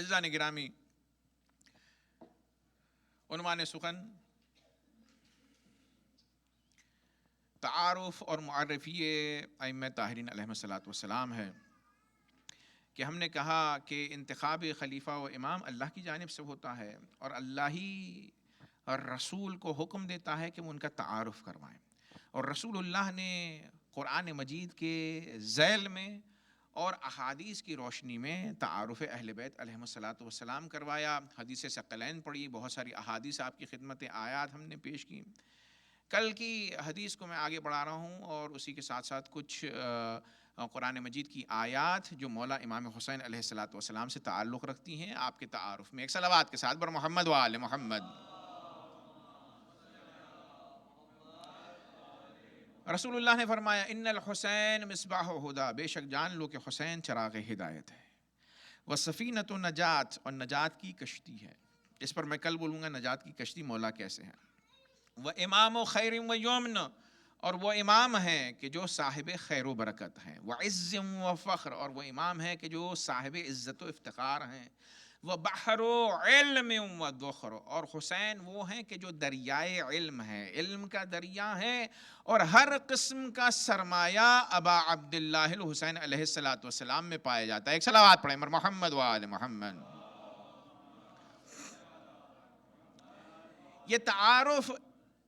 عزیزان گرامی، عنوان سخن تعارف اور معرفی ائمہ طاہرین علیہم الصلاۃ والسلام ہے کہ ہم نے کہا کہ انتخاب خلیفہ و امام اللہ کی جانب سے ہوتا ہے اور اللہ ہی اور رسول کو حکم دیتا ہے کہ وہ ان کا تعارف کروائیں، اور رسول اللہ نے قرآن مجید کے ذیل میں اور احادیث کی روشنی میں تعارف اہل بیت علیہم الصلاۃ والسلام کروایا۔ حدیث ثقلین پڑھی، بہت ساری احادیث آپ کی خدمت آیات ہم نے پیش کی۔ کل کی حدیث کو میں آگے بڑھا رہا ہوں اور اسی کے ساتھ ساتھ کچھ قرآن مجید کی آیات جو مولا امام حسین علیہ الصلاۃ والسلام سے تعلق رکھتی ہیں آپ کے تعارف میں۔ ایک صلوات کے ساتھ بر محمد و آل محمد۔ رسول اللہ نے فرمایا ان الحسین مصباح ہدا، بے شک جان لو کہ حسین چراغ ہدایت ہے، وسفینۃ نجات، اور نجات کی کشتی ہے۔ اس پر میں کل بولوں گا نجات کی کشتی مولا کیسے ہے۔ وہ امام و خیر و یمن، اور وہ امام ہیں کہ جو صاحب خیر و برکت ہیں، وہ عز و فخر، اور وہ امام ہیں کہ جو صاحب عزت و افتخار ہیں، وہ بحر و علم و ذخر، اور حسین وہ ہیں کہ جو دریائے علم ہے، علم کا دریا ہے، اور ہر قسم کا سرمایہ ابا عبداللہ الحسین علیہ الصلاۃ والسلام میں پایا جاتا ہے۔ ایک صلوات پڑھیں مر محمد و آل محمد۔ یہ تعارف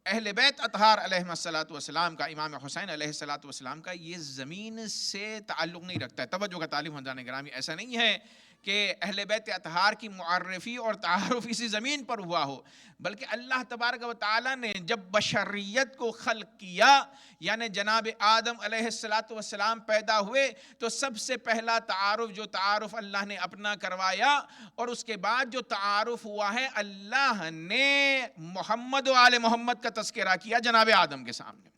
اہل بیت اطہار علیہ الصلاۃ والسلام کا، امام حسین علیہ الصلاۃ والسلام کا، یہ زمین سے تعلق نہیں رکھتا ہے۔ توجہ کا تعلیم حضران گرامی، ایسا نہیں ہے کہ اہل بیت اطہار کی معرفی اور تعارف اسی زمین پر ہوا ہو، بلکہ اللہ تبارک و تعالیٰ نے جب بشریت کو خلق کیا، یعنی جناب آدم علیہ السلام پیدا ہوئے، تو سب سے پہلا تعارف جو تعارف اللہ نے اپنا کروایا، اور اس کے بعد جو تعارف ہوا ہے، اللہ نے محمد و آل محمد کا تذکرہ کیا جناب آدم کے سامنے۔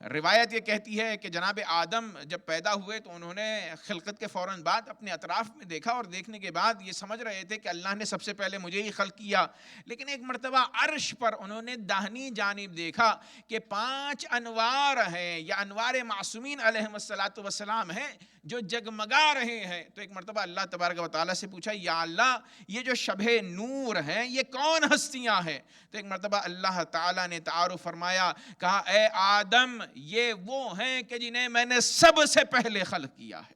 روایت یہ کہتی ہے کہ جناب آدم جب پیدا ہوئے تو انہوں نے خلقت کے فوراً بعد اپنے اطراف میں دیکھا، اور دیکھنے کے بعد یہ سمجھ رہے تھے کہ اللہ نے سب سے پہلے مجھے ہی خلق کیا، لیکن ایک مرتبہ عرش پر انہوں نے داہنی جانب دیکھا کہ 5 انوار ہیں، یا انوار معصومین علیہم الصلاۃ والسلام ہیں جو جگمگا رہے ہیں۔ تو ایک مرتبہ اللہ تبارک و تعالیٰ سے پوچھا یا اللہ یہ جو شبہ نور ہیں یہ کون ہستیاں ہیں؟ تو ایک مرتبہ اللہ تعالیٰ نے تعارف فرمایا، کہا اے آدم یہ وہ ہیں کہ جنہیں میں نے سب سے پہلے خلق کیا ہے،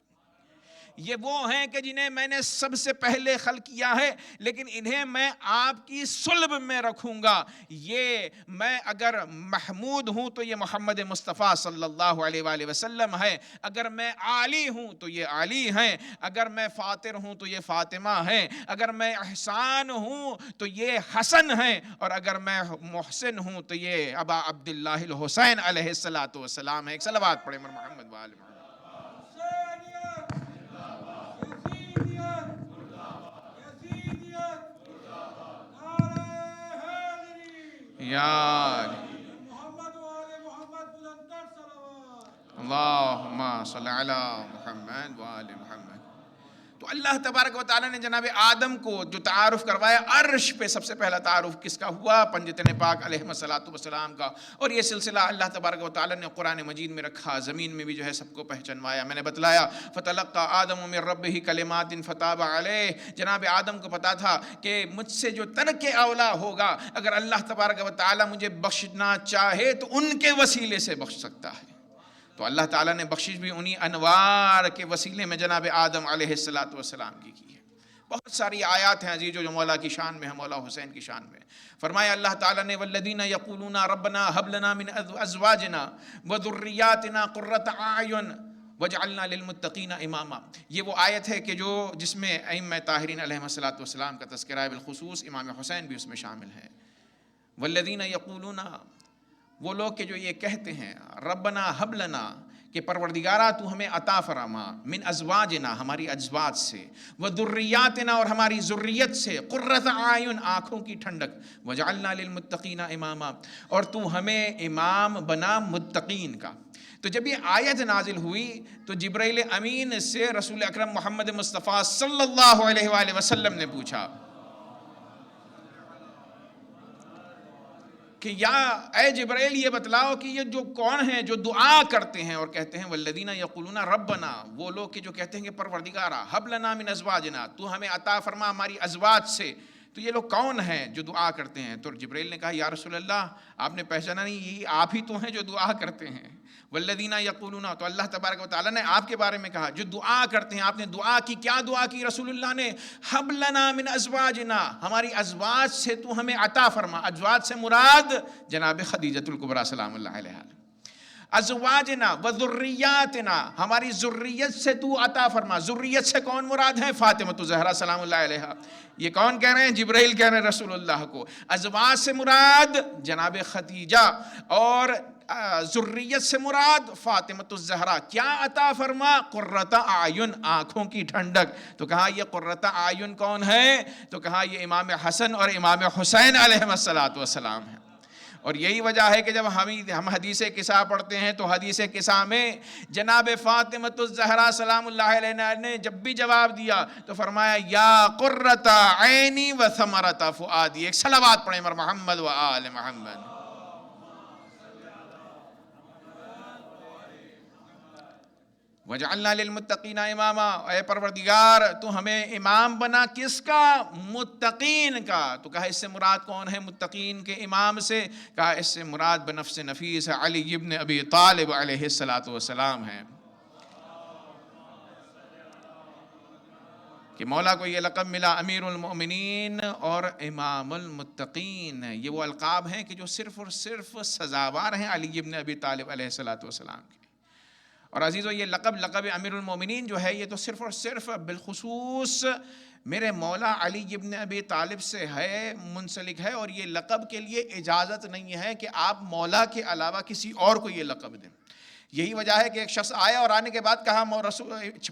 یہ وہ ہیں کہ جنہیں میں نے سب سے پہلے خلق کیا ہے، لیکن انہیں میں آپ کی صلب میں رکھوں گا۔ یہ میں اگر محمود ہوں تو یہ محمد مصطفیٰ صلی اللہ علیہ وآلہ وسلم ہے، اگر میں علی ہوں تو یہ علی ہیں، اگر میں فاطر ہوں تو یہ فاطمہ ہیں، اگر میں احسان ہوں تو یہ حسن ہیں، اور اگر میں محسن ہوں تو یہ ابا عبداللہ الحسین علیہ السلام ہے۔ ایک صلوات پڑھیں مر محمد و آل محمد۔ یا اللہم صلی علی محمد و آل محمد۔ تو اللہ تبارک و تعالیٰ نے جناب آدم کو جو تعارف کروایا، عرش پہ سب سے پہلا تعارف کس کا ہوا؟ پنجتن پاک علیہ الصلاۃ والسلام کا، اور یہ سلسلہ اللہ تبارک و تعالیٰ نے قرآن مجید میں رکھا، زمین میں بھی جو ہے سب کو پہچنوایا۔ میں نے بتلایا فتلقى آدم من ربہ کلمات فتاب علیہ، جناب آدم کو پتا تھا کہ مجھ سے جو ترک اولا ہوگا، اگر اللہ تبارک و تعالیٰ مجھے بخشنا چاہے تو ان کے وسیلے سے بخش سکتا ہے۔ تو اللہ تعالیٰ نے بخشش بھی انہی انوار کے وسیلے میں جناب آدم علیہ السلام کی ہے۔ بہت ساری آیات ہیں عزیزو جو مولا کی شان میں ہیں، مولا حسین کی شان میں۔ فرمایا اللہ تعالیٰ نے والذین یقولون ربنا هب لنا من ازواجنا وذریاتنا قرۃ اعین وجعلنا للمتقین اماما۔ یہ وہ آیت ہے کہ جس میں ائمہ طاہرین علیہم السلام کا تذکرہ ہے، بالخصوص امام حسین بھی اس میں شامل ہے۔ والذین یقولون، وہ لوگ کہ جو یہ کہتے ہیں ربنا ہب لنا، کہ پروردگارہ تو ہمیں عطا فرما، من ازواجنا، ہماری ازواج سے، وذریاتنا، اور ہماری ذریت سے، قرۃ اعین، آنکھوں کی ٹھنڈک، وجعلنا للمتقین اماما، اور تو ہمیں امام بنا متقین کا۔ تو جب یہ آیت نازل ہوئی تو جبرائیل امین سے رسول اکرم محمد مصطفیٰ صلی اللہ علیہ وآلہ وسلم نے پوچھا کہ یا اے جبرائیل یہ بتلاؤ کہ یہ جو کون ہیں جو دعا کرتے ہیں اور کہتے ہیں والذین یقولون ربنا، وہ لوگ کہ جو کہتے ہیں کہ پروردگارا ہب لنا من ازواجنا، تو ہمیں عطا فرما ہماری ازواج سے، تو یہ لوگ کون ہیں جو دعا کرتے ہیں؟ تو جبرائیل نے کہا یا رسول اللہ آپ نے پہچانا نہیں، یہی آپ ہی تو ہیں جو دعا کرتے ہیں۔ والذین یقولون، تو اللہ تبارک و تعالیٰ نے آپ کے بارے میں کہا جو دعا کرتے ہیں۔ آپ نے دعا کی، کیا دعا کی رسول اللہ نے؟ ہب لنا من ازواجنا، ہماری ازواج سے تو ہمیں عطا فرما۔ ازواج سے مراد جناب خدیجۃ الکبریٰ سلام اللہ علیہا۔ ازواجنا و ذریاتنا، ہماری ذریت سے تو عطا فرما۔ ذریت سے کون مراد ہے؟ فاطمۃ الزہرا سلام اللہ علیہا۔ یہ کون کہہ رہے ہیں؟ جبرائیل کہہ رہے ہیں رسول اللہ کو۔ ازواج سے مراد جناب خدیجہ اور ذریت سے مراد فاطمۃ الزہرا۔ کیا عطا فرما؟ قرۃ اعین، آنکھوں کی ٹھنڈک۔ تو کہا یہ قرۃ اعین کون ہے؟ تو کہا یہ امام حسن اور امام حسین علیہم السلام ہیں۔ اور یہی وجہ ہے کہ جب ہم حدیث قصہ پڑھتے ہیں تو حدیث قصہ میں جناب فاطمۃ الزہرا سلام اللہ علیہا نے جب بھی جواب دیا تو فرمایا یا قرۃ عینی و ثمرۃ فؤادی۔ ایک صلوات پڑھیں مر محمد و آل محمد۔ وَجَعَلْنَا لِلْمُتَّقِينَ إِمَامًا، اے پروردگار تو ہمیں امام بنا، کس کا؟ متقین کا۔ تو کہا اس سے مراد کون ہے متقین کے امام سے؟ کہا اس سے مراد بنفس نفیس علی ابن ابی طالب علیہ السلام ہے۔ کہ مولا کو یہ لقب ملا امیر المؤمنین اور امام المتقین، یہ وہ القاب ہیں کہ جو صرف اور صرف سزاوار ہیں علی ابن ابی طالب علیہ السلام کے۔ اور عزیزو یہ لقب امیر المومنین جو ہے یہ تو صرف اور صرف بالخصوص میرے مولا علی ابن ابی طالب سے ہے، منسلک ہے، اور یہ لقب کے لیے اجازت نہیں ہے کہ آپ مولا کے علاوہ کسی اور کو یہ لقب دیں۔ یہی وجہ ہے کہ ایک شخص آیا اور آنے کے بعد کہا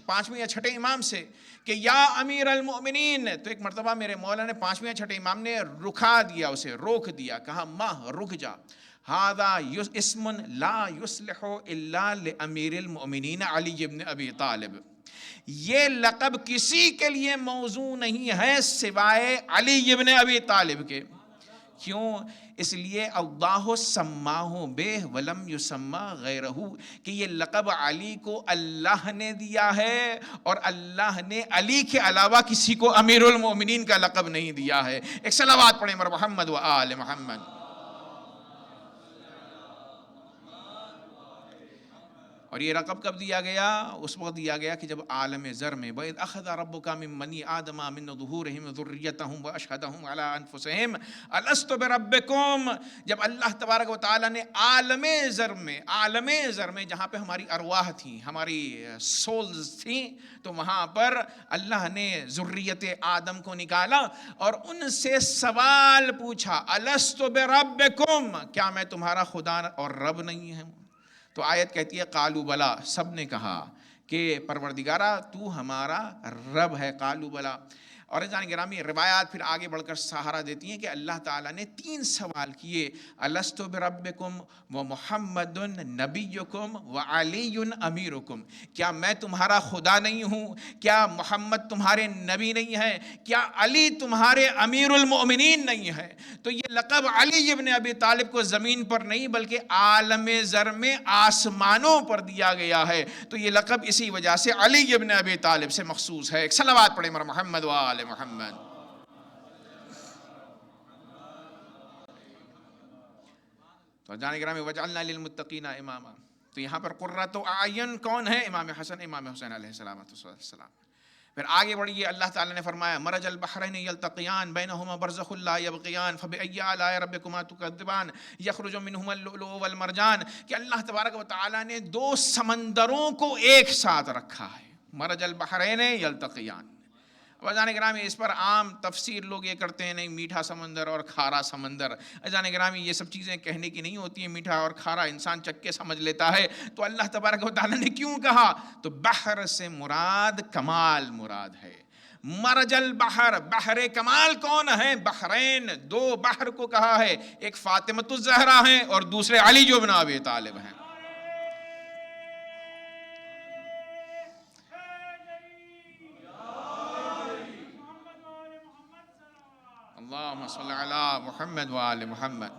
پانچویں یا چھٹے امام سے کہ یا امیر المؤمنین، تو ایک مرتبہ میرے مولا نے پانچویں یا چھٹے امام نے رکھا دیا، اسے روک دیا، کہا ماں رک جا، هذا اسم لا يصلح الا لامیر المؤمنین علی ابن ابی طالب۔ یہ لقب کسی کے لیے موزوں نہیں ہے سوائے علی ابن ابی طالب کے۔ کیوں؟ اس لیے اللہ سماہ بہ ولم یسمى غیرہ، کہ یہ لقب علی کو اللہ نے دیا ہے اور اللہ نے علی کے علاوہ کسی کو امیر المؤمنین کا لقب نہیں دیا ہے۔ ایک صلوات پڑھیں مر محمد و آل محمد۔ اور یہ لقب کب دیا گیا؟ اس وقت دیا گیا کہ جب عالم ذر میں وَإِذْ أَخَذَ رَبُّكَ مِن بَنِي آدَمَ مِن ظُهُورِهِمْ ذُرِّيَّتَهُمْ وَأَشْهَدَهُمْ عَلَىٰ أَنفُسِهِمْ أَلَسْتُ بِرَبِّكُمْ، جب اللہ تبارک و تعالیٰ نے عالم ذر میں جہاں پہ ہماری ارواح تھیں، ہماری سولز تھیں، تو وہاں پر اللہ نے ذریت آدم کو نکالا اور ان سے سوال پوچھا أَلَسْتُ بِرَبِّكُمْ، کیا میں تمہارا خدا اور رب نہیں ہوں؟ تو آیت کہتی ہے قالوا بلا، سب نے کہا کہ پروردگارا تو ہمارا رب ہے، قالوا بلا۔ اور جان گرامی روایات پھر آگے بڑھ کر سہارا دیتی ہیں کہ اللہ تعالیٰ نے 3 سوال کیے، الستو بربکم و محمد نبیکم و علی امیرکم، کیا میں تمہارا خدا نہیں ہوں؟ کیا محمد تمہارے نبی نہیں ہے؟ کیا علی تمہارے امیر المؤمنین نہیں ہے؟ تو یہ لقب علی ابن ابی طالب کو زمین پر نہیں بلکہ عالم ذر میں آسمانوں پر دیا گیا ہے، تو یہ لقب اسی وجہ سے علی ابن ابی طالب سے مخصوص ہے۔ ایک صلوات پڑھیں مر محمد و آل محمد۔ تو جان گرامی وجعلنا للمتقین اماما، تو یہاں پر قرۃ اعین کون ہے؟ امام حسن امام حسین علیہ السلام۔ پھر آگے بڑھیے، اللہ تعالیٰ نے فرمایا مرج البحرین یلتقیان بینہما برزخ لا یبغیان فبأی آلاء ربکما تکذبان یخرج منہما اللؤلؤ والمرجان، کہ اللہ تبارک و تعالیٰ نے 2 سمندروں کو ایک ساتھ رکھا ہے، مرج البحرین یلتقیان۔ اذان گرامی اس پر عام تفسیر لوگ یہ کرتے ہیں نہیں میٹھا سمندر اور کھارا سمندر، اذان گرامی یہ سب چیزیں کہنے کی نہیں ہوتی ہیں، میٹھا اور کھارا انسان چکھ کے سمجھ لیتا ہے۔ تو اللہ تبارک و تعالیٰ نے کیوں کہا؟ تو بحر سے مراد کمال مراد ہے، مرج البحر، بحر کمال کون ہے؟ بحرین، 2 بحر کو کہا ہے، ایک فاطمۃ الزہرا ہیں اور دوسرے علی ابن ابی طالب ہیں۔ اللہم صلی علی محمد و آل محمد۔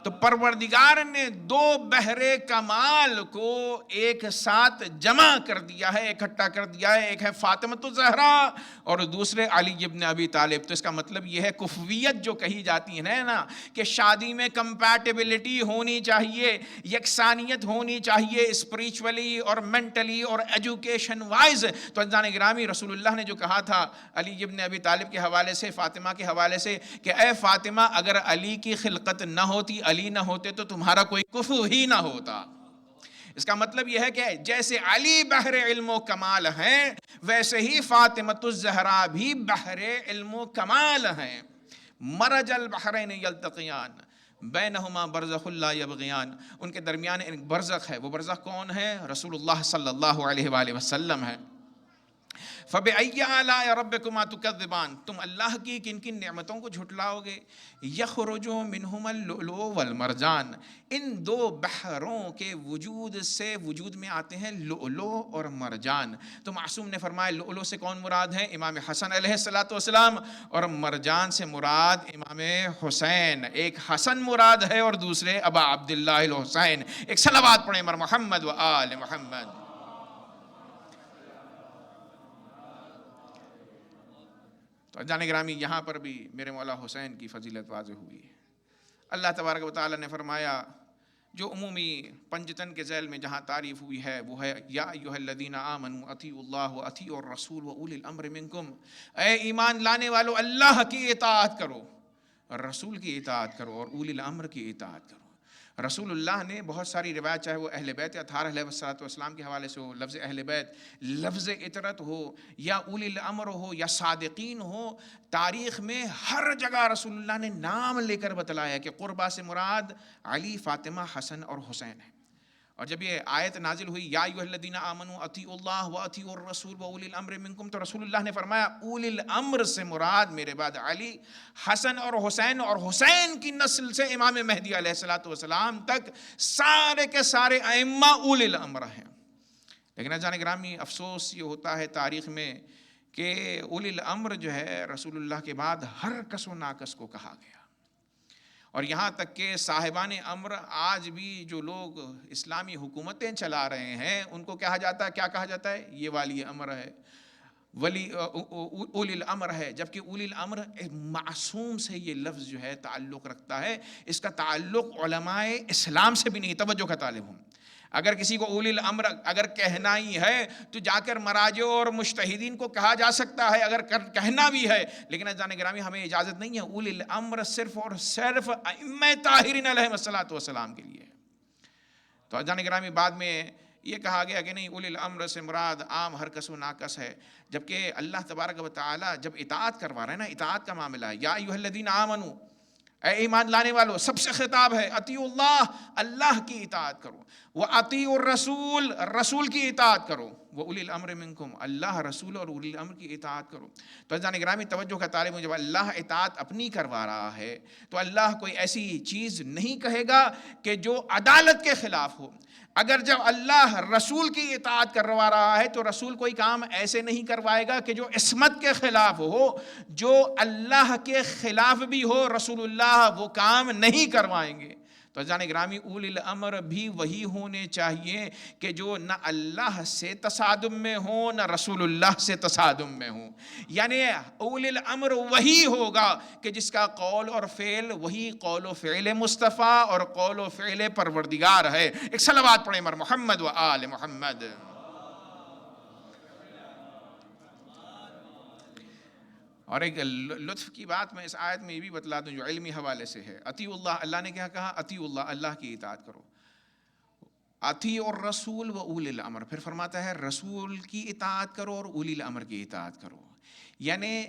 تو پروردگار نے دو بحر کمال کو ایک ساتھ جمع کر دیا ہے, اکٹھا کر دیا ہے. ایک ہے فاطمۃ الزہرا اور دوسرے علی ابن ابی طالب. تو اس کا مطلب یہ ہے کفویت جو کہی جاتی ہے نا کہ شادی میں کمپیٹیبلٹی ہونی چاہیے, یکسانیت ہونی چاہیے اسپریچولی اور مینٹلی اور ایجوکیشن وائز. تو عزیزان گرامی, رسول اللہ نے جو کہا تھا علی ابن ابی طالب کے حوالے سے, فاطمہ کے حوالے سے, کہ اے فاطمہ اگر علی کی خلقت نہ ہوتی, علی نہ ہوتے تو تمہارا کوئی کفو ہی نہ ہوتا. اس کا مطلب یہ ہے کہ جیسے علی بحر علم و کمال ہیں ویسے ہی فاطمۃ الزہرا بھی بحر علم و کمال ہیں. مرج البحرین یلتقیان بینہما برزخ لا یبغیان. ان کے درمیان ایک برزخ ہے. وہ برزخ کون ہے؟ رسول اللہ صلی اللہ علیہ وآلہ وسلم ہے. فَبِأَيِّ آلَاءِ رَبِّكُمَا تُكَذِّبَانِ. تم اللہ کی کن کن نعمتوں کو جھٹلاؤ گے؟ يَخْرُجُ مِنْهُمَا اللُّؤْلُؤُ وَالْمَرْجَانُ. ان دو بحروں کے وجود سے وجود میں آتے ہیں لؤلؤ اور مرجان. تو معصوم نے فرمایا لؤلؤ سے کون مراد ہے؟ امام حسن علیہ السلام. اور مرجان سے مراد امام حسین. ایک حسن مراد ہے اور دوسرے ابا عبداللہ الحسین. ایک صلوات پڑھیں مر محمد و آل محمد. تو جان گرامی, یہاں پر بھی میرے مولا حسین کی فضیلت واضح ہوئی ہے. اللہ تبارک و تعالی نے فرمایا, جو عمومی پنجتن کے ذیل میں جہاں تعریف ہوئی ہے وہ ہے یا ایھا الذین آمنوا اطیعوا اللہ واطیعوا الرسول واولی الامر منکم. اے ایمان لانے والو, اللہ کی اطاعت کرو, رسول کی اطاعت کرو اور اولی الامر کی اطاعت کرو. رسول اللہ نے بہت ساری روایت, چاہے وہ اہل بیت اطہار علیہ السلام کے حوالے سے ہو, لفظ اہل بیت, لفظ اطرت ہو, یا اولی الامر ہو, یا صادقین ہو, تاریخ میں ہر جگہ رسول اللہ نے نام لے کر بتلایا کہ قربا سے مراد علی, فاطمہ, حسن اور حسین ہے. اور جب یہ آیت نازل ہوئی یا ایھا الذین آمنوا اطیعوا اللہ واطیعوا الرسول واولی الامر منکم, تو رسول اللہ نے فرمایا اولی الامر سے مراد میرے بعد علی, حسن اور حسین, اور حسین کی نسل سے امام مہدی علیہ السلام تک سارے کے سارے ائمہ اولی الامر ہیں. لیکن عزیزان گرامی, افسوس یہ ہوتا ہے تاریخ میں کہ اولی الامر جو ہے رسول اللہ کے بعد ہر کس و ناکس کو کہا گیا. اور یہاں تک کہ صاحبان امر, آج بھی جو لوگ اسلامی حکومتیں چلا رہے ہیں ان کو کہا جاتا ہے, کیا کہا جاتا ہے؟ یہ والی امر ہے, ولی اولی الامر ہے. جبکہ اولی الامر معصوم سے یہ لفظ جو ہے تعلق رکھتا ہے, اس کا تعلق علماء اسلام سے بھی نہیں. توجہ کا طالب ہوں, اگر کسی کو اولی الامر اگر کہنا ہی ہے تو جا کر مراجع اور مجتہدین کو کہا جا سکتا ہے اگر کہنا بھی ہے, لیکن عزیزان گرامی ہمیں اجازت نہیں ہے. اولی الامر صرف اور صرف ائمہ طاہرین علیہم السلام کے لیے. تو عزیزان گرامی, بعد میں یہ کہا گیا کہ نہیں, اولی الامر سے مراد عام ہر کس و ناکس ہے. جبکہ اللہ تبارک و تعالی جب اطاعت کروا رہے ہیں نا, اطاعت کا معاملہ ہے, یا ایھا الذین آمنوا, اے ایمان لانے والو, سب سے خطاب ہے اطیعوا اللہ, اللہ کی اطاعت کرو, واطیعوا الرسول, رسول کی اطاعت کرو, واولی الامر منکم, اللہ, رسول اور اولی الامر کی اطاعت کرو. تو عزیزان گرامی توجہ کا طالب ہوں, جب اللہ اطاعت اپنی کروا رہا ہے تو اللہ کوئی ایسی چیز نہیں کہے گا کہ جو عدالت کے خلاف ہو. اگر جب اللہ رسول کی اطاعت کروا رہا ہے تو رسول کوئی کام ایسے نہیں کروائے گا کہ جو عصمت کے خلاف ہو, جو اللہ کے خلاف بھی ہو, رسول اللہ وہ کام نہیں کروائیں گے. تو عزیزان گرامی, اولی الامر بھی وہی ہونے چاہیے کہ جو نہ اللہ سے تصادم میں ہوں نہ رسول اللہ سے تصادم میں ہوں. یعنی اولی الامر وہی ہوگا کہ جس کا قول اور فعل وہی قول و فعل مصطفیٰ اور قول و فعل پروردگار ہے. ایک صلوات پڑھیں مر محمد و آل محمد. اور ایک لطف کی بات میں اس آیت میں یہ بھی بتلا دوں جو علمی حوالے سے ہے. اطیعوا اللہ, اللہ نے کیا کہا؟ اطیعوا اللہ, اللہ کی اطاعت کرو. اطیعوا الرسول و اولی الامر, پھر فرماتا ہے رسول کی اطاعت کرو اور اولی الامر کی اطاعت کرو. یعنی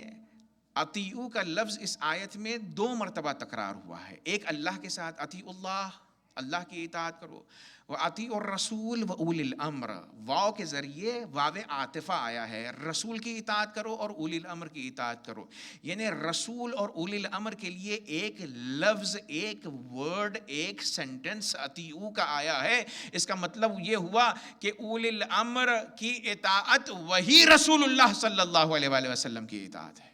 اطیعوا کا لفظ اس آیت میں 2 مرتبہ تکرار ہوا ہے. ایک اللہ کے ساتھ اطیعوا اللہ, اللہ کی اطاعت کرو, وَأَطِيعُوا الرَّسُولَ وَأُولِي الْأَمْرِ, واو کے ذریعے واو عاطفہ آیا ہے, رسول کی اطاعت کرو اور اولی الامر کی اطاعت کرو. یعنی رسول اور اولی الامر کے لیے ایک لفظ, ایک ورڈ, ایک سینٹنس اطیعوا کا آیا ہے. اس کا مطلب یہ ہوا کہ اولی الامر کی اطاعت وہی رسول اللہ صلی اللہ علیہ وآلہ وسلم کی اطاعت ہے.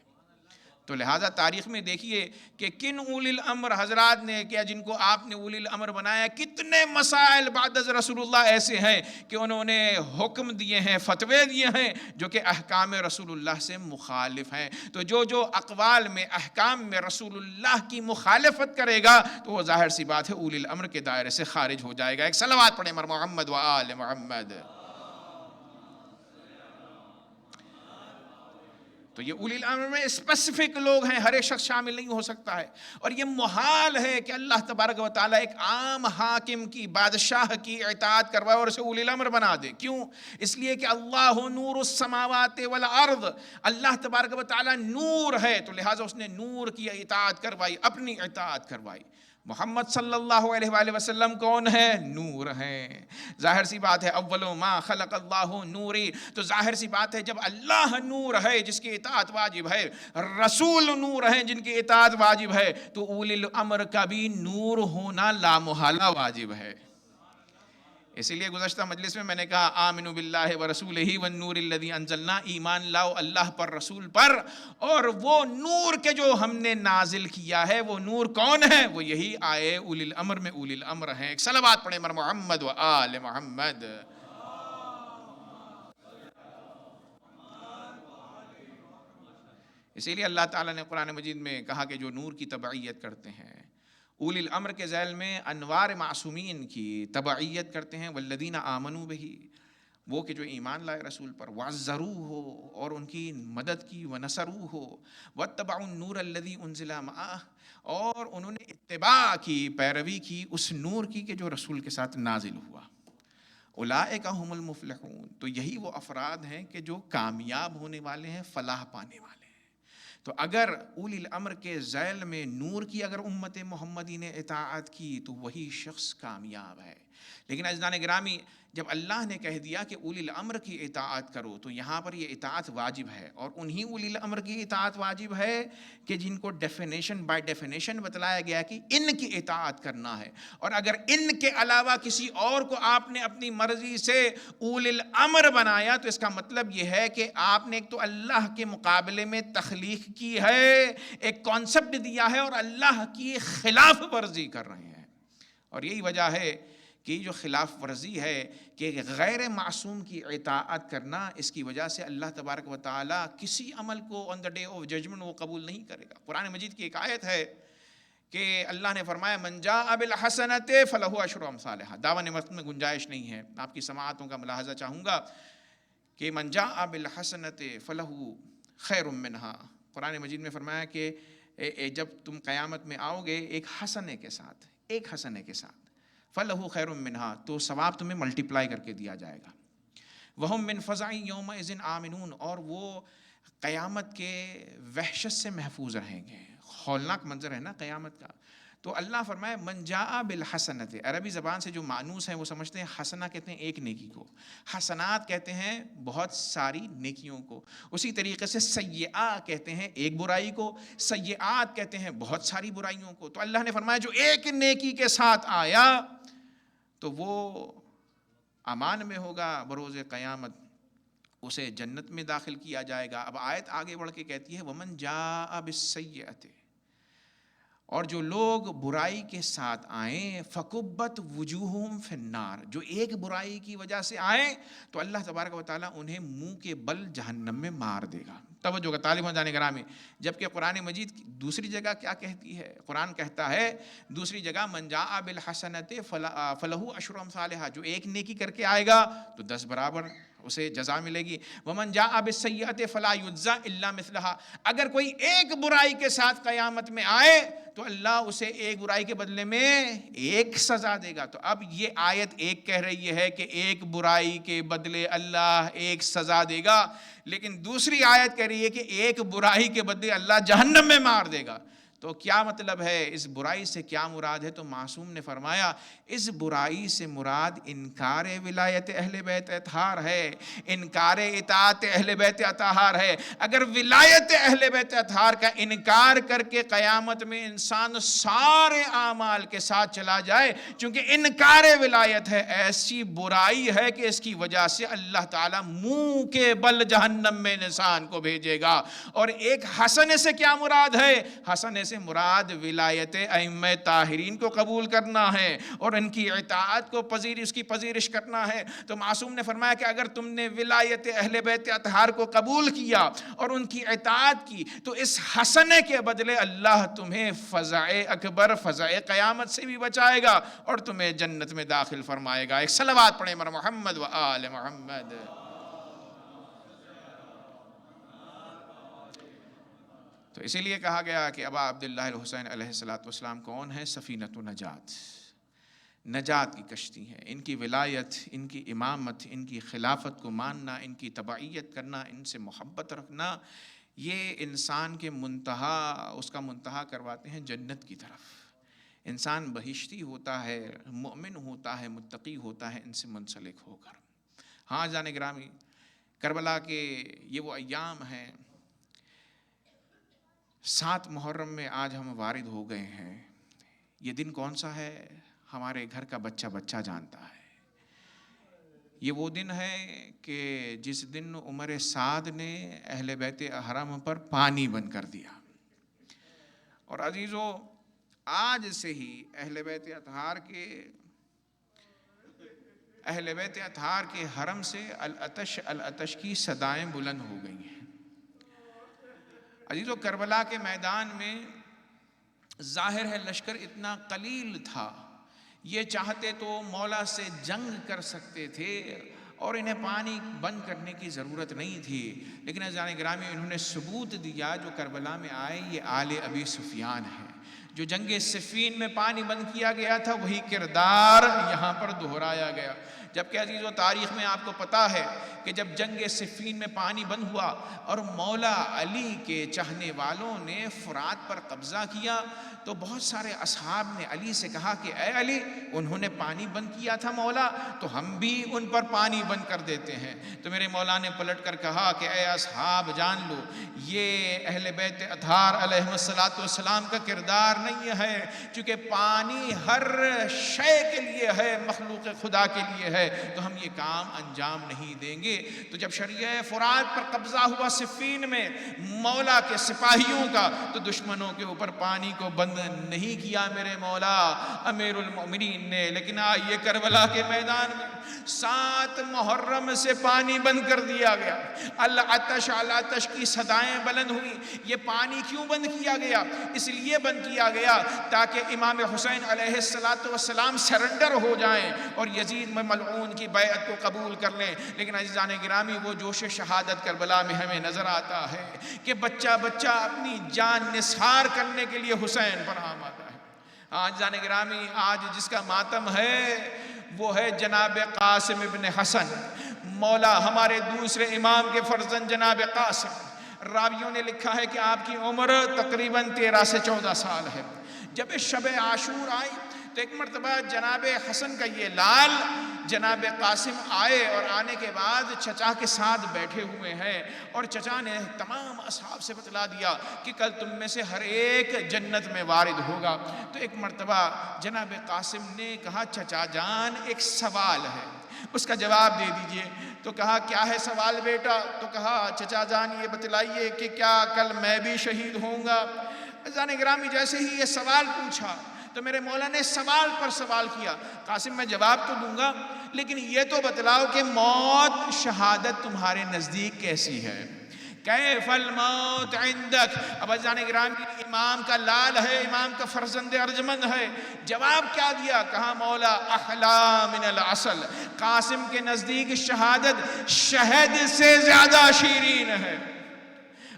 تو لہٰذا تاریخ میں دیکھیے کہ کن اولی الامر حضرات نے کیا جن کو آپ نے اولی الامر بنایا. کتنے مسائل بعد از رسول اللہ ایسے ہیں کہ انہوں نے حکم دیے ہیں, فتوے دیے ہیں جو کہ احکام رسول اللہ سے مخالف ہیں. تو جو اقوال میں احکام میں رسول اللہ کی مخالفت کرے گا تو وہ ظاہر سی بات ہے اولی الامر کے دائرے سے خارج ہو جائے گا. ایک صلوات پڑھیں مر محمد و آل محمد. تو یہ اولی الامر میں اسپیسیفک لوگ ہیں, ہر ایک شخص شامل نہیں ہو سکتا ہے. اور یہ محال ہے کہ اللہ تبارک و تعالیٰ ایک عام حاکم کی, بادشاہ کی اطاعت کروائے اور اسے اولی الامر بنا دے. کیوں؟ اس لیے کہ اللہ نور السماوات والارض, اللہ تبارک و تعالیٰ نور ہے, تو لہٰذا اس نے نور کی اطاعت کروائی, اپنی اطاعت کروائی. محمد صلی اللہ علیہ وآلہ وسلم کون ہے؟ نور ہیں. ظاہر سی بات ہے اول ما خلق اللہ نوری, تو ظاہر سی بات ہے جب اللہ نور ہے جس کی اطاعت واجب ہے, رسول نور ہیں جن کی اطاعت واجب ہے, تو اولی الامر کا بھی نور ہونا لامحالہ واجب ہے. اسی لیے گزشتہ مجلس میں نے کہا آمنوا باللہ ورسولہ والنور الذی انزلنا, ایمان لاؤ اللہ پر, رسول پر, اور وہ نور کے جو ہم نے نازل کیا ہے وہ نور کون ہے؟ وہ یہی آئے اولی الامر میں اولی الامر ہیں. ایک صلوات پڑھیں مر محمد و آل محمد. اسی لیے اللہ تعالیٰ نے قرآن مجید میں کہا کہ جو نور کی تبعیت کرتے ہیں, اولی الامر کے ذیل میں انوار معصومین کی تبعیت کرتے ہیں, والذین آمنوا بہ, وہ کہ جو ایمان لائے رسول پر, وعزروہ ہو, اور ان کی مدد کی, ونصروہ ہو, واتبعوا النور الذی انزل معہ, اور انہوں نے اتباع کی, پیروی کی اس نور کی کہ جو رسول کے ساتھ نازل ہوا. اولئک ھم المفلحون, تو یہی وہ افراد ہیں کہ جو کامیاب ہونے والے ہیں, فلاح پانے والے ہیں. تو اگر اولی الامر کے ذیل میں نور کی اگر امت محمدی نے اطاعت کی تو وہی شخص کامیاب ہے. لیکن عزیزان گرامی, جب اللہ نے کہہ دیا کہ اولی الامر کی اطاعت کرو تو یہاں پر یہ اطاعت واجب ہے, اور انہی اولی الامر کی اطاعت واجب ہے کہ جن کو بائی ڈیفینیشن بتلایا گیا کہ ان کی اطاعت کرنا ہے. اور اگر ان کے علاوہ کسی اور کو آپ نے اپنی مرضی سے اولی الامر بنایا تو اس کا مطلب یہ ہے کہ آپ نے ایک تو اللہ کے مقابلے میں تخلیق کی ہے, ایک کانسیپٹ دیا ہے, اور اللہ کی خلاف ورزی کر رہے ہیں. اور یہی وجہ ہے کہ جو خلاف ورزی ہے کہ غیر معصوم کی اطاعت کرنا, اس کی وجہ سے اللہ تبارک و تعالیٰ کسی عمل کو آن دا ڈے آف ججمنٹ وہ قبول نہیں کرے گا. قرآن مجید کی ایک آیت ہے کہ اللہ نے فرمایا من جاء بالحسنۃ فلہ عشر امثالھا. دعویٰ نعمت میں گنجائش نہیں ہے, آپ کی سماعتوں کا ملاحظہ چاہوں گا کہ من جاء بالحسنۃ فلہ خیر منہا. قرآن مجید میں فرمایا کہ جب تم قیامت میں آؤ گے ایک حسنے کے ساتھ, فَلَهُ خَيْرٌ مِّنْهَا, تو ثواب تمہیں ملٹی پلائی کر کے دیا جائے گا. وَهُم مِّن فَزَعٍ يَوْمَئِذٍ آمِنُونَ, اور وہ قیامت کے وحشت سے محفوظ رہیں گے. ہولناک منظر ہے نا قیامت کا. تو اللہ فرمائے من جاء بالحسنۃ, عربی زبان سے جو مانوس ہیں وہ سمجھتے ہیں حسنہ کہتے ہیں ایک نیکی کو, حسنات کہتے ہیں بہت ساری نیکیوں کو. اسی طریقے سے سیئہ کہتے ہیں ایک برائی کو, سیئات کہتے ہیں بہت ساری برائیوں کو. تو اللہ نے فرمایا جو ایک نیکی کے ساتھ آیا تو وہ امان میں ہوگا, بروز قیامت اسے جنت میں داخل کیا جائے گا. اب آیت آگے بڑھ کے کہتی ہے ومن جاء بالسیئۃ, اور جو لوگ برائی کے ساتھ آئیں فکبت وجوہہم فی النار, جو ایک برائی کی وجہ سے آئیں تو اللہ تبارک و تعالیٰ انہیں منہ کے بل جہنم میں مار دے گا. توجہ کا طالب جانے گرامی, جبکہ قرآن مجید دوسری جگہ کیا کہتی ہے؟ قرآن کہتا ہے دوسری جگہ من جاء بالحسنۃ فلہ عشر امثالھا, جو ایک نیکی کر کے آئے گا تو 10 برابر اسے جزا ملے گی. ومن جاء بالسیئۃ فلا یجزی الا مثلھا, اگر کوئی ایک برائی کے ساتھ قیامت میں آئے تو اللہ اسے ایک برائی کے بدلے میں ایک سزا دے گا. تو اب یہ آیت ایک کہہ رہی ہے کہ ایک برائی کے بدلے اللہ ایک سزا دے گا, لیکن دوسری آیت کہہ رہی ہے کہ ایک برائی کے بدلے اللہ جہنم میں مار دے گا. تو کیا مطلب ہے اس برائی سے کیا مراد ہے؟ تو معصوم نے فرمایا اس برائی سے مراد انکار ولایت اہل بیت اطہار ہے، انکار اطاعت اہل بیت اطہار ہے۔ اگر ولایت اہل بیت اطہار کا انکار کر کے قیامت میں انسان سارے اعمال کے ساتھ چلا جائے، چونکہ انکار ولایت ہے ایسی برائی ہے کہ اس کی وجہ سے اللہ تعالیٰ منہ کے بل جہنم میں انسان کو بھیجے گا۔ اور ایک حسن سے کیا مراد ہے؟ حسن سے مراد ولایت ائمہ طاہرین کو قبول کرنا ہے اور ان کی اطاعت کو اس کی پذیرش کرنا ہے۔ تو معصوم نے فرمایا کہ اگر تم نے ولایت اہل بیت اطہار کو قبول کیا اور ان کی اطاعت کی تو اس حسنے کے بدلے اللہ تمہیں فزع اکبر، فزع قیامت سے بھی بچائے گا اور تمہیں جنت میں داخل فرمائے گا۔ ایک صلوات پڑھیں مر محمد و آل محمد۔ تو اسی لیے کہا گیا کہ ابا عبداللہ الحسین علیہ السلام کون ہے؟ سفینۃ نجات، نجات کی کشتی ہے۔ ان کی ولایت، ان کی امامت، ان کی خلافت کو ماننا، ان کی تبعیت کرنا، ان سے محبت رکھنا، یہ انسان کے اس کا منتہا کرواتے ہیں جنت کی طرف۔ انسان بہشتی ہوتا ہے، مؤمن ہوتا ہے، متقی ہوتا ہے ان سے منسلک ہو کر۔ ہاں جان گرامی، کربلا کے یہ وہ ایام ہیں، 7 محرم میں آج ہم وارد ہو گئے ہیں۔ یہ دن کون سا ہے؟ ہمارے گھر کا بچہ بچہ جانتا ہے۔ یہ وہ دن ہے کہ جس دن عمر سعد نے اہل بیت حرم پر پانی بند کر دیا۔ اور عزیزو، آج سے ہی اہل بیت اطہار کے حرم سے العطش العطش کی صدائیں بلند ہو گئی ہیں۔ عزیزو، کربلا کے میدان میں ظاہر ہے لشکر اتنا قلیل تھا، یہ چاہتے تو مولا سے جنگ کر سکتے تھے اور انہیں پانی بند کرنے کی ضرورت نہیں تھی، لیکن عزیزان گرامی انہوں نے ثبوت دیا جو کربلا میں آئے یہ آل ابی سفیان ہے۔ جو جنگ صفین میں پانی بند کیا گیا تھا وہی کردار یہاں پر دہرایا گیا۔ جبکہ عزیزو، تاریخ میں آپ کو پتا ہے کہ جب جنگ صفین میں پانی بند ہوا اور مولا علی کے چاہنے والوں نے فرات پر قبضہ کیا تو بہت سارے اصحاب نے علی سے کہا کہ اے علی، انہوں نے پانی بند کیا تھا مولا، تو ہم بھی ان پر پانی بند کر دیتے ہیں۔ تو میرے مولا نے پلٹ کر کہا کہ اے اصحاب، جان لو یہ اہل بیت اطہار علیہ السلام کا کردار نہیں ہے، چونکہ پانی ہر شے کے لیے ہے، مخلوق خدا کے لیے ہے، تو ہم یہ کام انجام نہیں دیں گے۔ تو جب شریعہ فرات پر قبضہ ہوا صفین میں مولا کے سپاہیوں کا، تو دشمنوں کے اوپر پانی کو بند نہیں کیا میرے مولا امیر المؤمنین نے، لیکن یہ کربلا کے میدان میں 7 محرم سے پانی بند کر دیا گیا۔ العطش العطش کی صدائیں بلند ہوئی۔ یہ پانی کیوں بند کیا گیا؟ اس لیے بند کیا گیا تاکہ امام حسین علیہ السلام سرنڈر ہو جائیں اور یزید میں ملعون کی بیعت کو قبول کر لیں۔ لیکن عزیزان گرامی، وہ جوش شہادت کربلا میں ہمیں نظر آتا ہے کہ بچہ بچہ اپنی جان نثار کرنے کے لیے حسین پر آمد ہے۔ عزیزان گرامی، آج جس کا ماتم ہے وہ ہے جناب قاسم ابن حسن، مولا ہمارے دوسرے امام کے فرزند جناب قاسم۔ راویوں نے لکھا ہے کہ آپ کی عمر تقریباً 13 سے 14 سال ہے۔ جب شب عاشور آئی تو ایک مرتبہ جناب حسن کا یہ لال جناب قاسم آئے اور آنے کے بعد چچا کے ساتھ بیٹھے ہوئے ہیں، اور چچا نے تمام اصحاب سے بتلا دیا کہ کل تم میں سے ہر ایک جنت میں وارد ہوگا۔ تو ایک مرتبہ جناب قاسم نے کہا چچا جان ایک سوال ہے، اس کا جواب دے دیجئے۔ تو کہا کیا ہے سوال بیٹا؟ تو کہا چچا جان یہ بتلائیے کہ کیا کل میں بھی شہید ہوں گا؟ عزیزان گرامی، جیسے ہی یہ سوال پوچھا تو میرے مولا نے سوال پر سوال کیا۔ قاسم میں جواب تو دوں گا، لیکن یہ تو بتلاؤ کہ موت شہادت تمہارے نزدیک کیسی ہے؟ کیف الموت عندک؟ اب عزیزان گرامی، امام کا لال ہے، امام کا فرزند ارجمند ہے، جواب کیا دیا؟ کہا مولا احلا من العسل، قاسم کے نزدیک شہادت شہد سے زیادہ شیرین ہے۔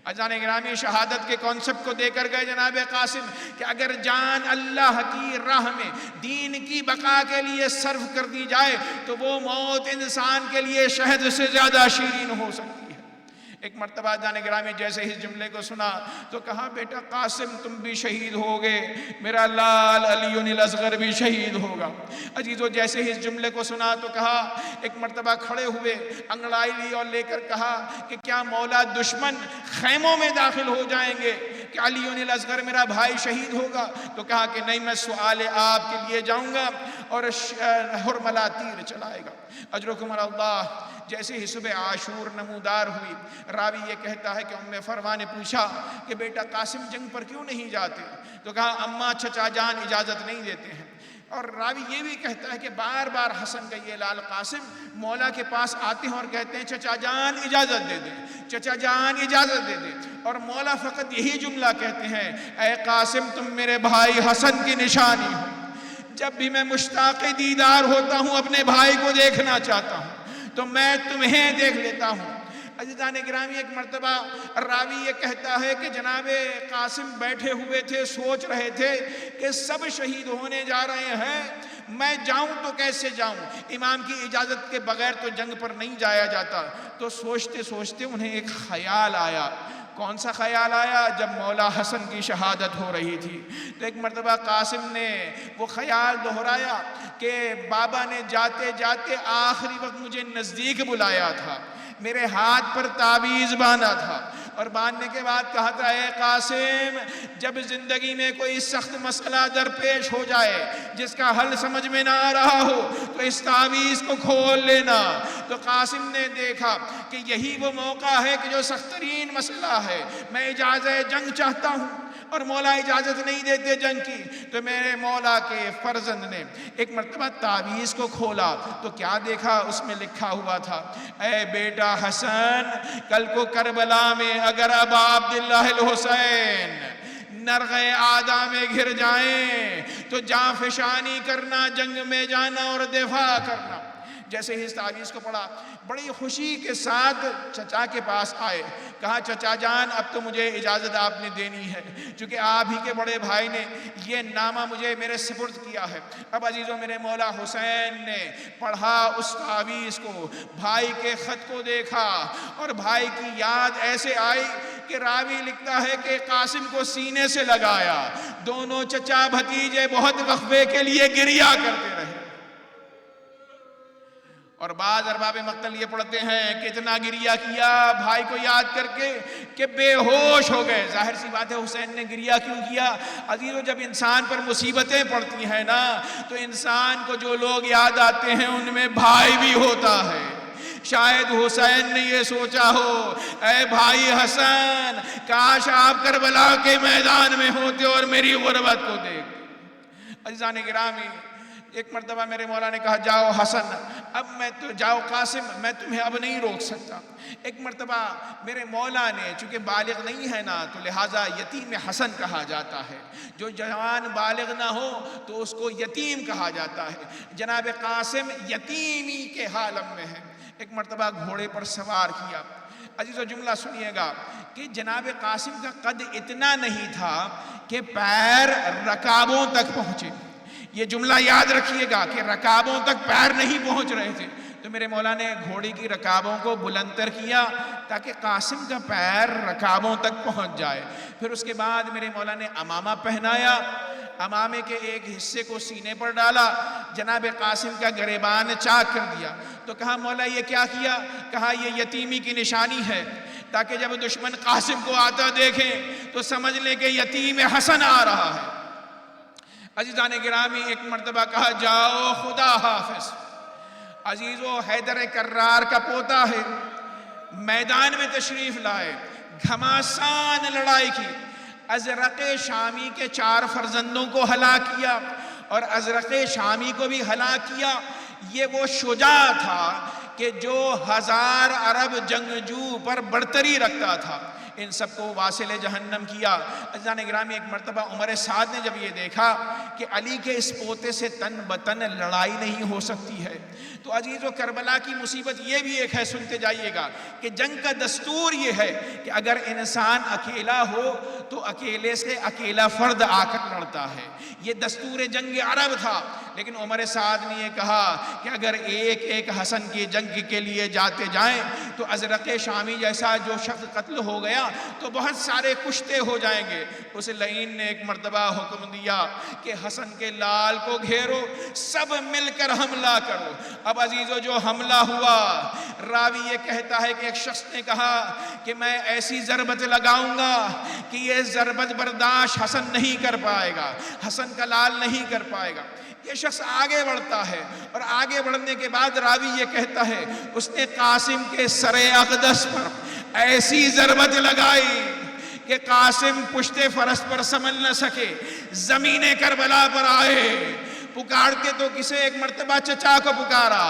عزیزان گرامی، شہادت کے کانسیپٹ کو دے کر گئے جناب قاسم کہ اگر جان اللہ کی راہ میں دین کی بقا کے لیے صرف کر دی جائے تو وہ موت انسان کے لیے شہد سے زیادہ شیرین ہو سکتی ہے۔ ایک مرتبہ جانے گرامی جیسے ہی اس جملے کو سنا تو کہا بیٹا قاسم تم بھی شہید ہوگے، میرا لال علی الاصغر بھی شہید ہوگا۔ عزیزو جیسے ہی اس جملے کو سنا تو کہا، ایک مرتبہ کھڑے ہوئے، انگڑائی لی اور لے کر کہا کہ کیا مولا دشمن خیموں میں داخل ہو جائیں گے کہ علی الاصغر میرا بھائی شہید ہوگا؟ تو کہا کہ نہیں، میں سوال آپ کے لیے جاؤں گا اور حرملہ تیر چلائے گا۔ اجرکم اللہ۔ جیسے ہی صبح عاشور نمودار ہوئی، راوی یہ کہتا ہے کہ ام فروا نے پوچھا کہ بیٹا قاسم جنگ پر کیوں نہیں جاتے؟ تو کہا اماں چچا جان اجازت نہیں دیتے ہیں۔ اور راوی یہ بھی کہتا ہے کہ بار بار حسن کا یہ لال قاسم مولا کے پاس آتے ہیں اور کہتے ہیں چچا جان اجازت دے دیں، چچا جان اجازت دے دیں، اور مولا فقط یہی جملہ کہتے ہیں، اے قاسم تم میرے بھائی حسن کی نشانی ہو، جب بھی میں مشتاق دیدار ہوتا ہوں اپنے بھائی کو دیکھنا چاہتا ہوں تو میں تمہیں دیکھ لیتا ہوں۔ عزیزان گرامی ایک مرتبہ راوی یہ کہتا ہے کہ جناب قاسم بیٹھے ہوئے تھے، سوچ رہے تھے کہ سب شہید ہونے جا رہے ہیں، میں جاؤں تو کیسے جاؤں، امام کی اجازت کے بغیر تو جنگ پر نہیں جایا جاتا۔ تو سوچتے سوچتے انہیں ایک خیال آیا۔ کون سا خیال آیا؟ جب مولا حسن کی شہادت ہو رہی تھی تو ایک مرتبہ قاسم نے وہ خیال دہرایا کہ بابا نے جاتے جاتے آخری وقت مجھے نزدیک بلایا تھا، میرے ہاتھ پر تعویذ باندھا تھا، اور باندھنے کے بعد کہا تھا اے قاسم جب زندگی میں کوئی سخت مسئلہ درپیش ہو جائے جس کا حل سمجھ میں نہ آ رہا ہو تو اس تعویذ کو کھول لینا۔ تو قاسم نے دیکھا کہ یہی وہ موقع ہے کہ جو سخت ترین مسئلہ ہے، میں اجازت جنگ چاہتا ہوں اور مولا اجازت نہیں دیتے جنگ کی، تو میرے مولا کے فرزند نے ایک مرتبہ تعویذ کو کھولا تو کیا دیکھا؟ اس میں لکھا ہوا تھا، اے بیٹا حسن کل کو کربلا میں اگر ابا عبداللہ الحسین نرغِ آدھا میں گھر جائیں تو جاں فشانی کرنا، جنگ میں جانا اور دفاع کرنا۔ جیسے ہی اس تعویذ کو پڑھا بڑی خوشی کے ساتھ چچا کے پاس آئے، کہا چچا جان اب تو مجھے اجازت آپ نے دینی ہے، چونکہ آپ ہی کے بڑے بھائی نے یہ نامہ مجھے میرے سپرد کیا ہے۔ اب عزیزوں میرے مولا حسین نے پڑھا اس تعویذ کو، بھائی کے خط کو دیکھا اور بھائی کی یاد ایسے آئی کہ راوی لکھتا ہے کہ قاسم کو سینے سے لگایا، دونوں چچا بھتیجے بہت وقفے کے لیے گریا کرتے رہے۔ اور بعض ارباب مقتل یہ پڑھتے ہیں کہ اتنا گریہ کیا بھائی کو یاد کر کے کہ بے ہوش ہو گئے۔ ظاہر سی بات ہے حسین نے گریہ کیوں کیا؟ عزیزو جب انسان پر مصیبتیں پڑتی ہیں نا تو انسان کو جو لوگ یاد آتے ہیں ان میں بھائی بھی ہوتا ہے۔ شاید حسین نے یہ سوچا ہو، اے بھائی حسن کاش آپ کربلا کے میدان میں ہوتے اور میری غربت کو دیکھتے۔ عزیزان گرامی ایک مرتبہ میرے مولا نے کہا جاؤ حسن اب میں تو جاؤ قاسم میں تمہیں اب نہیں روک سکتا۔ ایک مرتبہ میرے مولا نے چونکہ بالغ نہیں ہے نا تو لہٰذا یتیم حسن کہا جاتا ہے، جو جوان بالغ نہ ہو تو اس کو یتیم کہا جاتا ہے۔ جناب قاسم یتیمی کے حالم میں ہے۔ ایک مرتبہ گھوڑے پر سوار کیا۔ عزیزو جملہ سنیے گا کہ جناب قاسم کا قد اتنا نہیں تھا کہ پیر رکابوں تک پہنچے۔ یہ جملہ یاد رکھیے گا کہ رکابوں تک پیر نہیں پہنچ رہے تھے، تو میرے مولا نے گھوڑی کی رکابوں کو بلندر کیا تاکہ قاسم کا پیر رکابوں تک پہنچ جائے۔ پھر اس کے بعد میرے مولا نے امامہ پہنایا، امامے کے ایک حصے کو سینے پر ڈالا، جناب قاسم کا گریبان چاک کر دیا۔ تو کہا مولا یہ کیا کیا؟ کہا یہ یتیمی کی نشانی ہے تاکہ جب دشمن قاسم کو آتا دیکھیں تو سمجھ لیں کہ یتیم حسن آ رہا ہے۔ عزیزان گرامی ایک مرتبہ کہا جاؤ خدا حافظ۔ عزیزو حیدر کرار کا پوتا ہے، میدان میں تشریف لائے، گھماسان لڑائی کی، ازرق شامی کے 4 فرزندوں کو ہلاک کیا اور ازرق شامی کو بھی ہلاک کیا۔ یہ وہ شجاع تھا کہ جو 1000 عرب جنگجو پر برتری رکھتا تھا، ان سب کو واصل جہنم کیا۔ عزیزان گرامی ایک مرتبہ عمر سعد نے جب یہ دیکھا کہ علی کے اس پوتے سے تن بتن لڑائی نہیں ہو سکتی ہے تو عزیز و کربلا کی مصیبت یہ بھی ایک ہے، سنتے جائیے گا، کہ جنگ کا دستور یہ ہے کہ اگر انسان اکیلا ہو تو اکیلے سے اکیلا فرد آ کر لڑتا ہے. یہ دستور جنگ عرب تھا. لیکن عمر سعد نے یہ کہا کہ اگر ایک ایک حسن کی جنگ کے لیے جاتے جائیں تو ازرق شامی جیسا جو شخص قتل ہو گیا تو بہت سارے کشتے ہو جائیں گے. اس لعین نے ایک مرتبہ حکم دیا کہ حسن کے لال کو گھیرو، سب مل کر حملہ کرو. اب عزیزو جو حملہ ہوا، راوی یہ کہتا ہے کہ ایک شخص نے کہا کہ میں ایسی ضربت لگاؤں گا کہ یہ ضربت برداشت حسن نہیں کر پائے گا، حسن کا لال نہیں کر پائے گا. یہ شخص آگے بڑھتا ہے اور آگے بڑھنے کے بعد راوی یہ کہتا ہے اس نے قاسم کے سر اقدس پر ایسی ضربت لگائی کہ قاسم پشت فرس پر سنبھل نہ سکے، زمین کربلا پر آئے. پکارتے تو کسے، ایک مرتبہ چچا کو پکارا،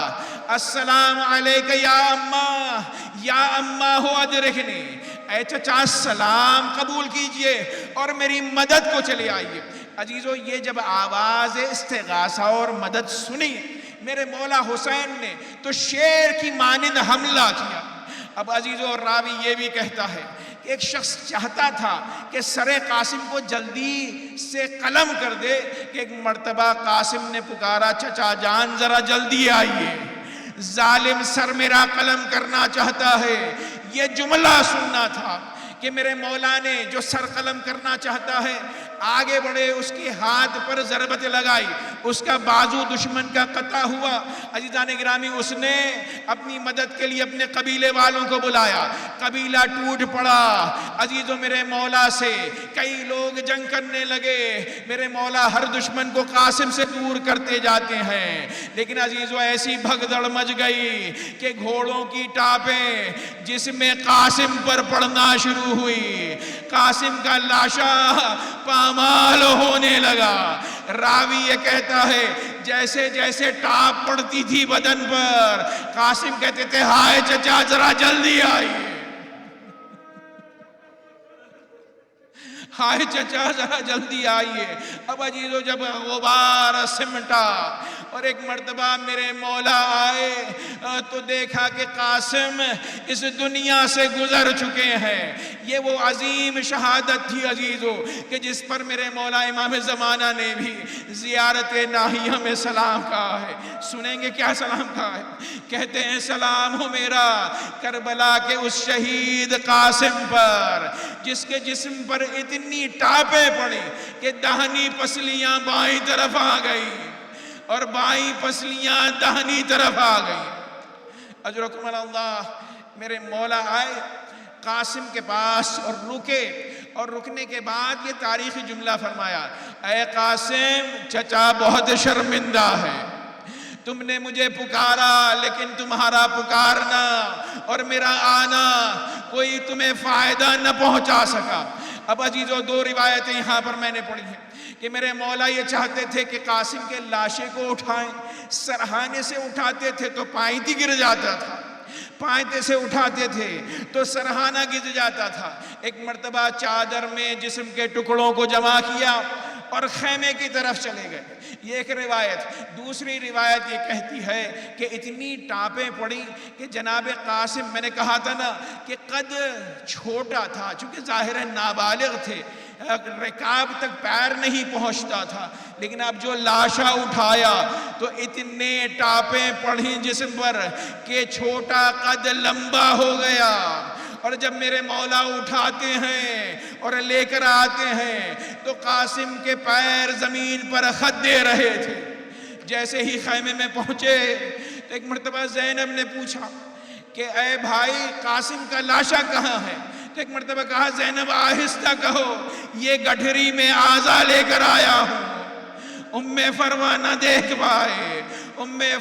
السلام علیکہ یا اماں، یا اماں ہو ادرکنی، اے چچا سلام قبول کیجئے اور میری مدد کو چلے آئیے. عزیزو یہ جب آواز استغاثہ اور مدد سنی میرے مولا حسین نے تو شیر کی مانند حملہ کیا. اب عزیزو راوی یہ بھی کہتا ہے کہ ایک شخص چاہتا تھا کہ سر قاسم کو جلدی سے قلم کر دے کہ ایک مرتبہ قاسم نے پکارا، چچا جان ذرا جلدی آئیے، ظالم سر میرا قلم کرنا چاہتا ہے. یہ جملہ سننا تھا کہ میرے مولا نے جو سر قلم کرنا چاہتا ہے آگے بڑھے، اس کے ہاتھ پر ضربت لگائی، اس کا بازو دشمن کا قطع ہوا. عزیزان گرامی اس نے اپنی مدد کے لیے اپنے قبیلے والوں کو بلایا، قبیلہ ٹوٹ پڑا. عزیزو میرے مولا سے کئی لوگ جنگ کرنے لگے. میرے مولا ہر دشمن کو قاسم سے دور کرتے جاتے ہیں. لیکن عزیزو ایسی بھگدڑ مچ گئی کہ گھوڑوں کی ٹاپیں جس میں قاسم پر پڑنا شروع ہوئی، قاسم کا لاشا پامال ہونے لگا. راوی یہ کہتا ہے جیسے جیسے ٹاپ پڑتی تھی بدن پر، قاسم کہتے تھے ہائے چچا ذرا جلدی آئیے، ہائے چچا ذرا جلدی آئیے. اب عزیزو جب غبار سمٹا اور ایک مرتبہ میرے مولا آئے تو دیکھا کہ قاسم اس دنیا سے گزر چکے ہیں. یہ وہ عظیم شہادت تھی عزیزو کہ جس پر میرے مولا امام زمانہ نے بھی زیارت ناہیہ میں سلام کہا ہے. سنیں گے کیا سلام کہا ہے؟ کہتے ہیں سلام ہو میرا کربلا کے اس شہید قاسم پر جس کے جسم پر اتنی ٹاپیں پڑی کہ داہنی پسلیاں بائیں طرف آ گئی اور بائیں پسلیاں داہنی طرف آ گئی. اجرکم اللہ. میرے مولا آئے قاسم کے پاس اور رکے، اور رکنے کے بعد یہ تاریخی جملہ فرمایا، اے قاسم چچا بہت شرمندہ ہے، تم نے مجھے پکارا لیکن تمہارا پکارنا اور میرا آنا کوئی تمہیں فائدہ نہ پہنچا سکا. اب عزیزو دو روایتیں یہاں پر میں نے پڑھی ہیں کہ میرے مولا یہ چاہتے تھے کہ قاسم کے لاشے کو اٹھائیں. سرہانے سے اٹھاتے تھے تو پائنتی گر جاتا تھا، پائنتے سے اٹھاتے تھے تو سرہانہ گر جاتا تھا. ایک مرتبہ چادر میں جسم کے ٹکڑوں کو جمع کیا اور خیمے کی طرف چلے گئے. یہ ایک روایت. دوسری روایت یہ کہتی ہے کہ اتنی ٹاپیں پڑی کہ جناب قاسم، میں نے کہا تھا نا کہ قد چھوٹا تھا، چونکہ ظاہر نابالغ تھے، رکاب تک پیر نہیں پہنچتا تھا، لیکن اب جو لاشا اٹھایا تو اتنے ٹاپیں پڑھی جسم پر کہ چھوٹا قد لمبا ہو گیا. اور جب میرے مولا اٹھاتے ہیں اور لے کر آتے ہیں تو قاسم کے پیر زمین پر خط دے رہے تھے. جیسے ہی خیمے میں پہنچے تو ایک مرتبہ زینب نے پوچھا کہ اے بھائی قاسم کا لاشا کہاں ہے؟ تو ایک مرتبہ کہا زینب آہستہ کہو، یہ گٹھری میں آزا لے کر آیا ہوں. فروا نہ دیکھ پائے.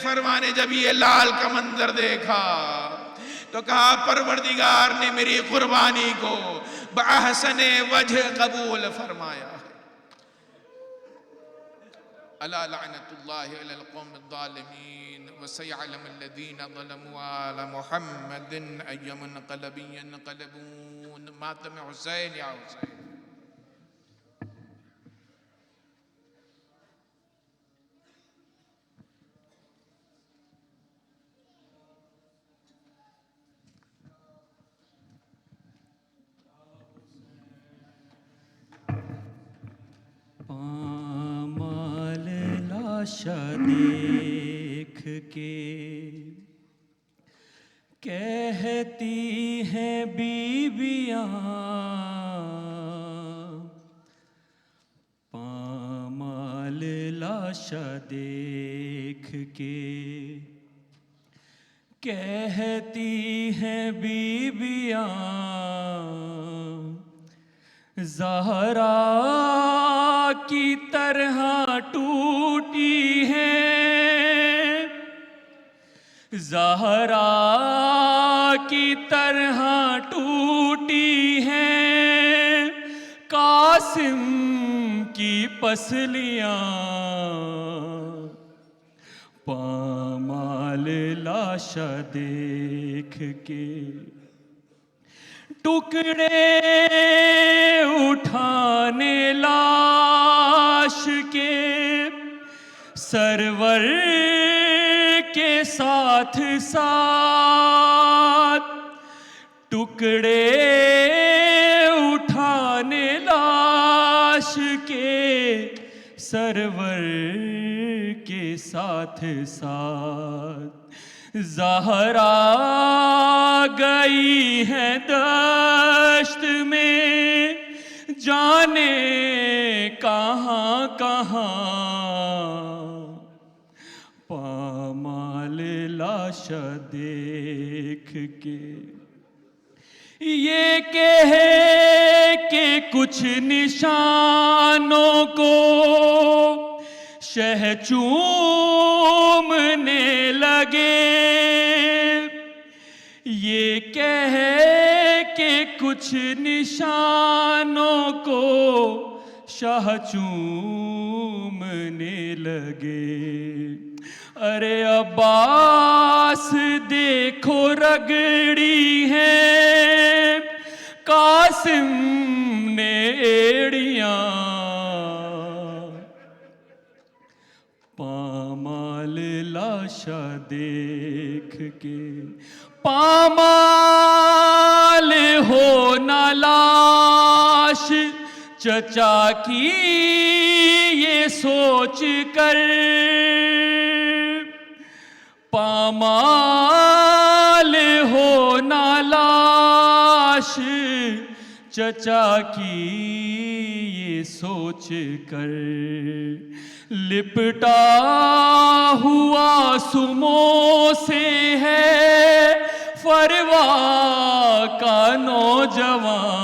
فروا نے جب یہ لال کا منظر دیکھا تو کہا پروردگار نے میری قربانی کو بأحسن وجہ قبول فرمایا ہے. الا لعنت اللہ علی القوم الظالمین وسيعلم الذين ظلموا على محمد أي منقلب ينقلبون. ماتم حسین یا حسین. لاشا دیکھ کے کہتی ہیں بیویاں پامال لاشا دیکھ کے کہتی ہیں بیویاں زہرا کی طرح ٹوٹی ہے زہرا کی طرح ٹوٹی ہے قاسم کی پسلیاں پامال لاشا دیکھ کے ٹکڑے اٹھانے لاش کے سرور کے ساتھ ساتھ ٹکڑے اٹھانے لاش کے سرور کے ساتھ ساتھ زہرا گئی ہے دشت میں جانے کہاں کہاں پامال لاشا دیکھ کے یہ کہے کہ کچھ نشانوں کو شہ چومنے لگے یہ کہے کہ کچھ نشانوں کو شاہ چومنے لگے ارے عباس دیکھو رگڑی ہے قاسم نے ایڑیاں پامال لاشا دیکھ کے پامال ہو نہ لاش چچا کی یہ سوچ کر پامال ہو نہ لاش چچا کی یہ سوچ کر لپٹا ہوا سموں سے ہے فروا کا نوجوان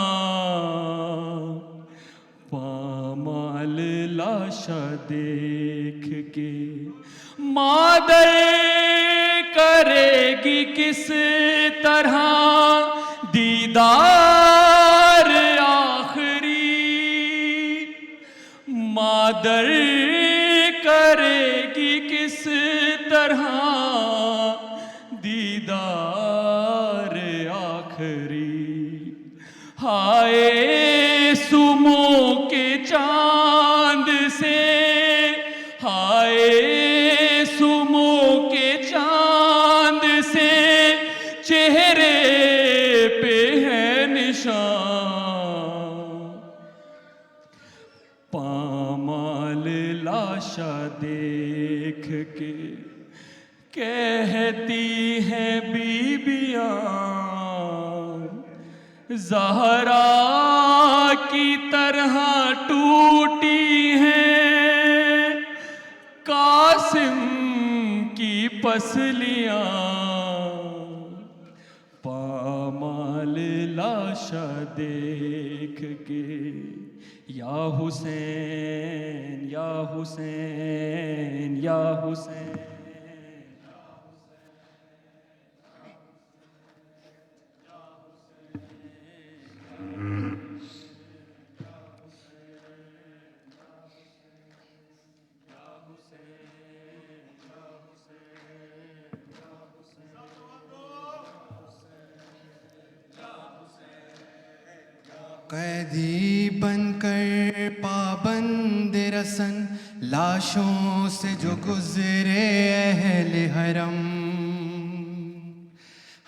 پامال لاشا دیکھ کے مادر کرے گی کس طرح دیدار آخری مادر کرے گی کس طرح دیدار آخری ہائے سمو کے چاند سے ہائے سمو کے چاند سے چہرے پہ ہے نشان پامال لاشا دیکھ کے کہتی ہیں بیویاں زہرا کی طرح ٹوٹی ہے قاسم کی پسلیاں پامال لاشا دیکھ کے یا حسین یا حسین یا حسین قیدی بن کر پابند رسن لاشوں سے جو گزرے اہل حرم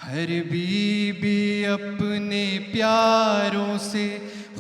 ہر بی بی اپنے پیاروں سے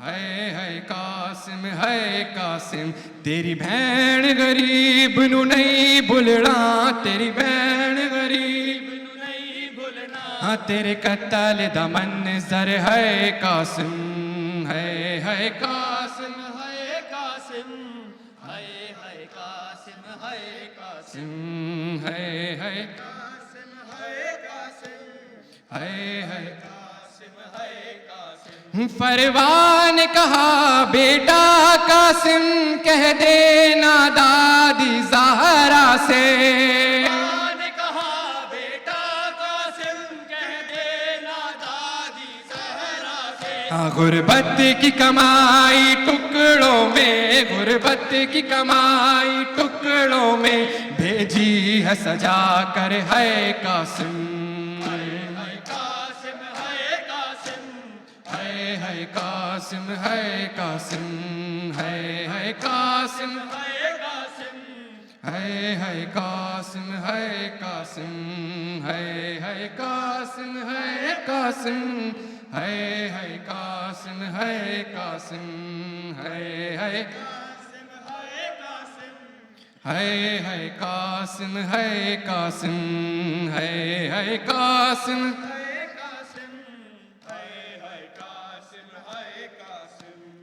ہے قاسم ہے قاسم تیری بہن غریب نو نہیں بھولنا تیری بہن غریب نو نہیں بھولنا ہاں تیرے قتل دا منظر ہے قاسم ہے قاسم ہے قاسم ہے قاسم ہے قاسم ہے قاسم ہے قاسم ہے فروان کہا بیٹا قاسم کہہ دینا دادی زہرا سے فروان کہا بیٹا قاسم کہہ دینا دادی زہرا سے غربت کی کمائی ٹکڑوں میں غربت کی کمائی ٹکڑوں میں بھیجی ہے سجا کر ہے قاسم قاسم ہے قاسم ہے قاسم ہے قاسم ہے قاسم ہے قاسم ہے قاسم ہے قاسم ہے قاسم ہے قاسم ہے قاسم ہے قاسم ہے قاسم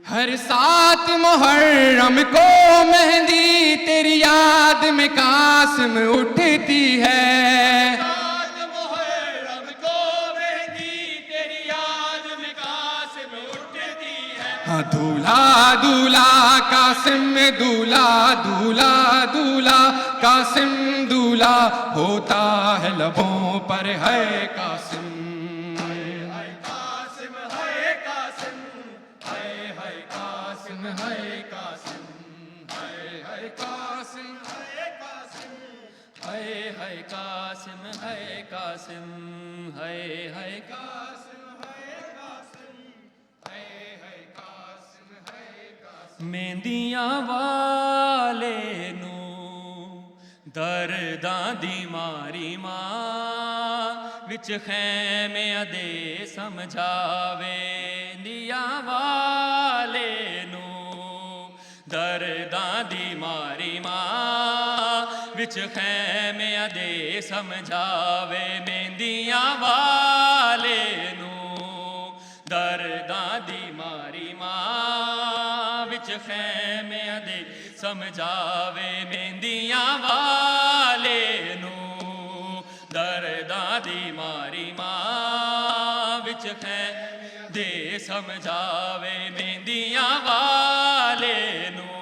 ہر سات محرم کو مہندی تیری یاد میں قاسم اٹھتی ہے سات محرم کو مہندی تیری یاد میں قاسم اٹھتی ہے ہاں دولہا دولہا قاسم دولہا دولہا دولہا قاسم دولہا ہوتا ہے لبوں پر ہے قاسم قاسم ہے قاسم ہے قاسم ہے قاسم ہے قاسم ہے قاسم مہندیاں والے نو درداں دی ماری ماں وچ خیمے دے سمجھاوے مہندیاں والے نو درداں دی ماری ماں وچ خیمے دے سمجھاوے مہندیاں والے نو درداں دی ماری ماں وچ خیمے دے سمجھاوے مہندیاں والے نو درداں دی ماری ماں وچ خیمے دے سمجھاوے مہندیاں والے نو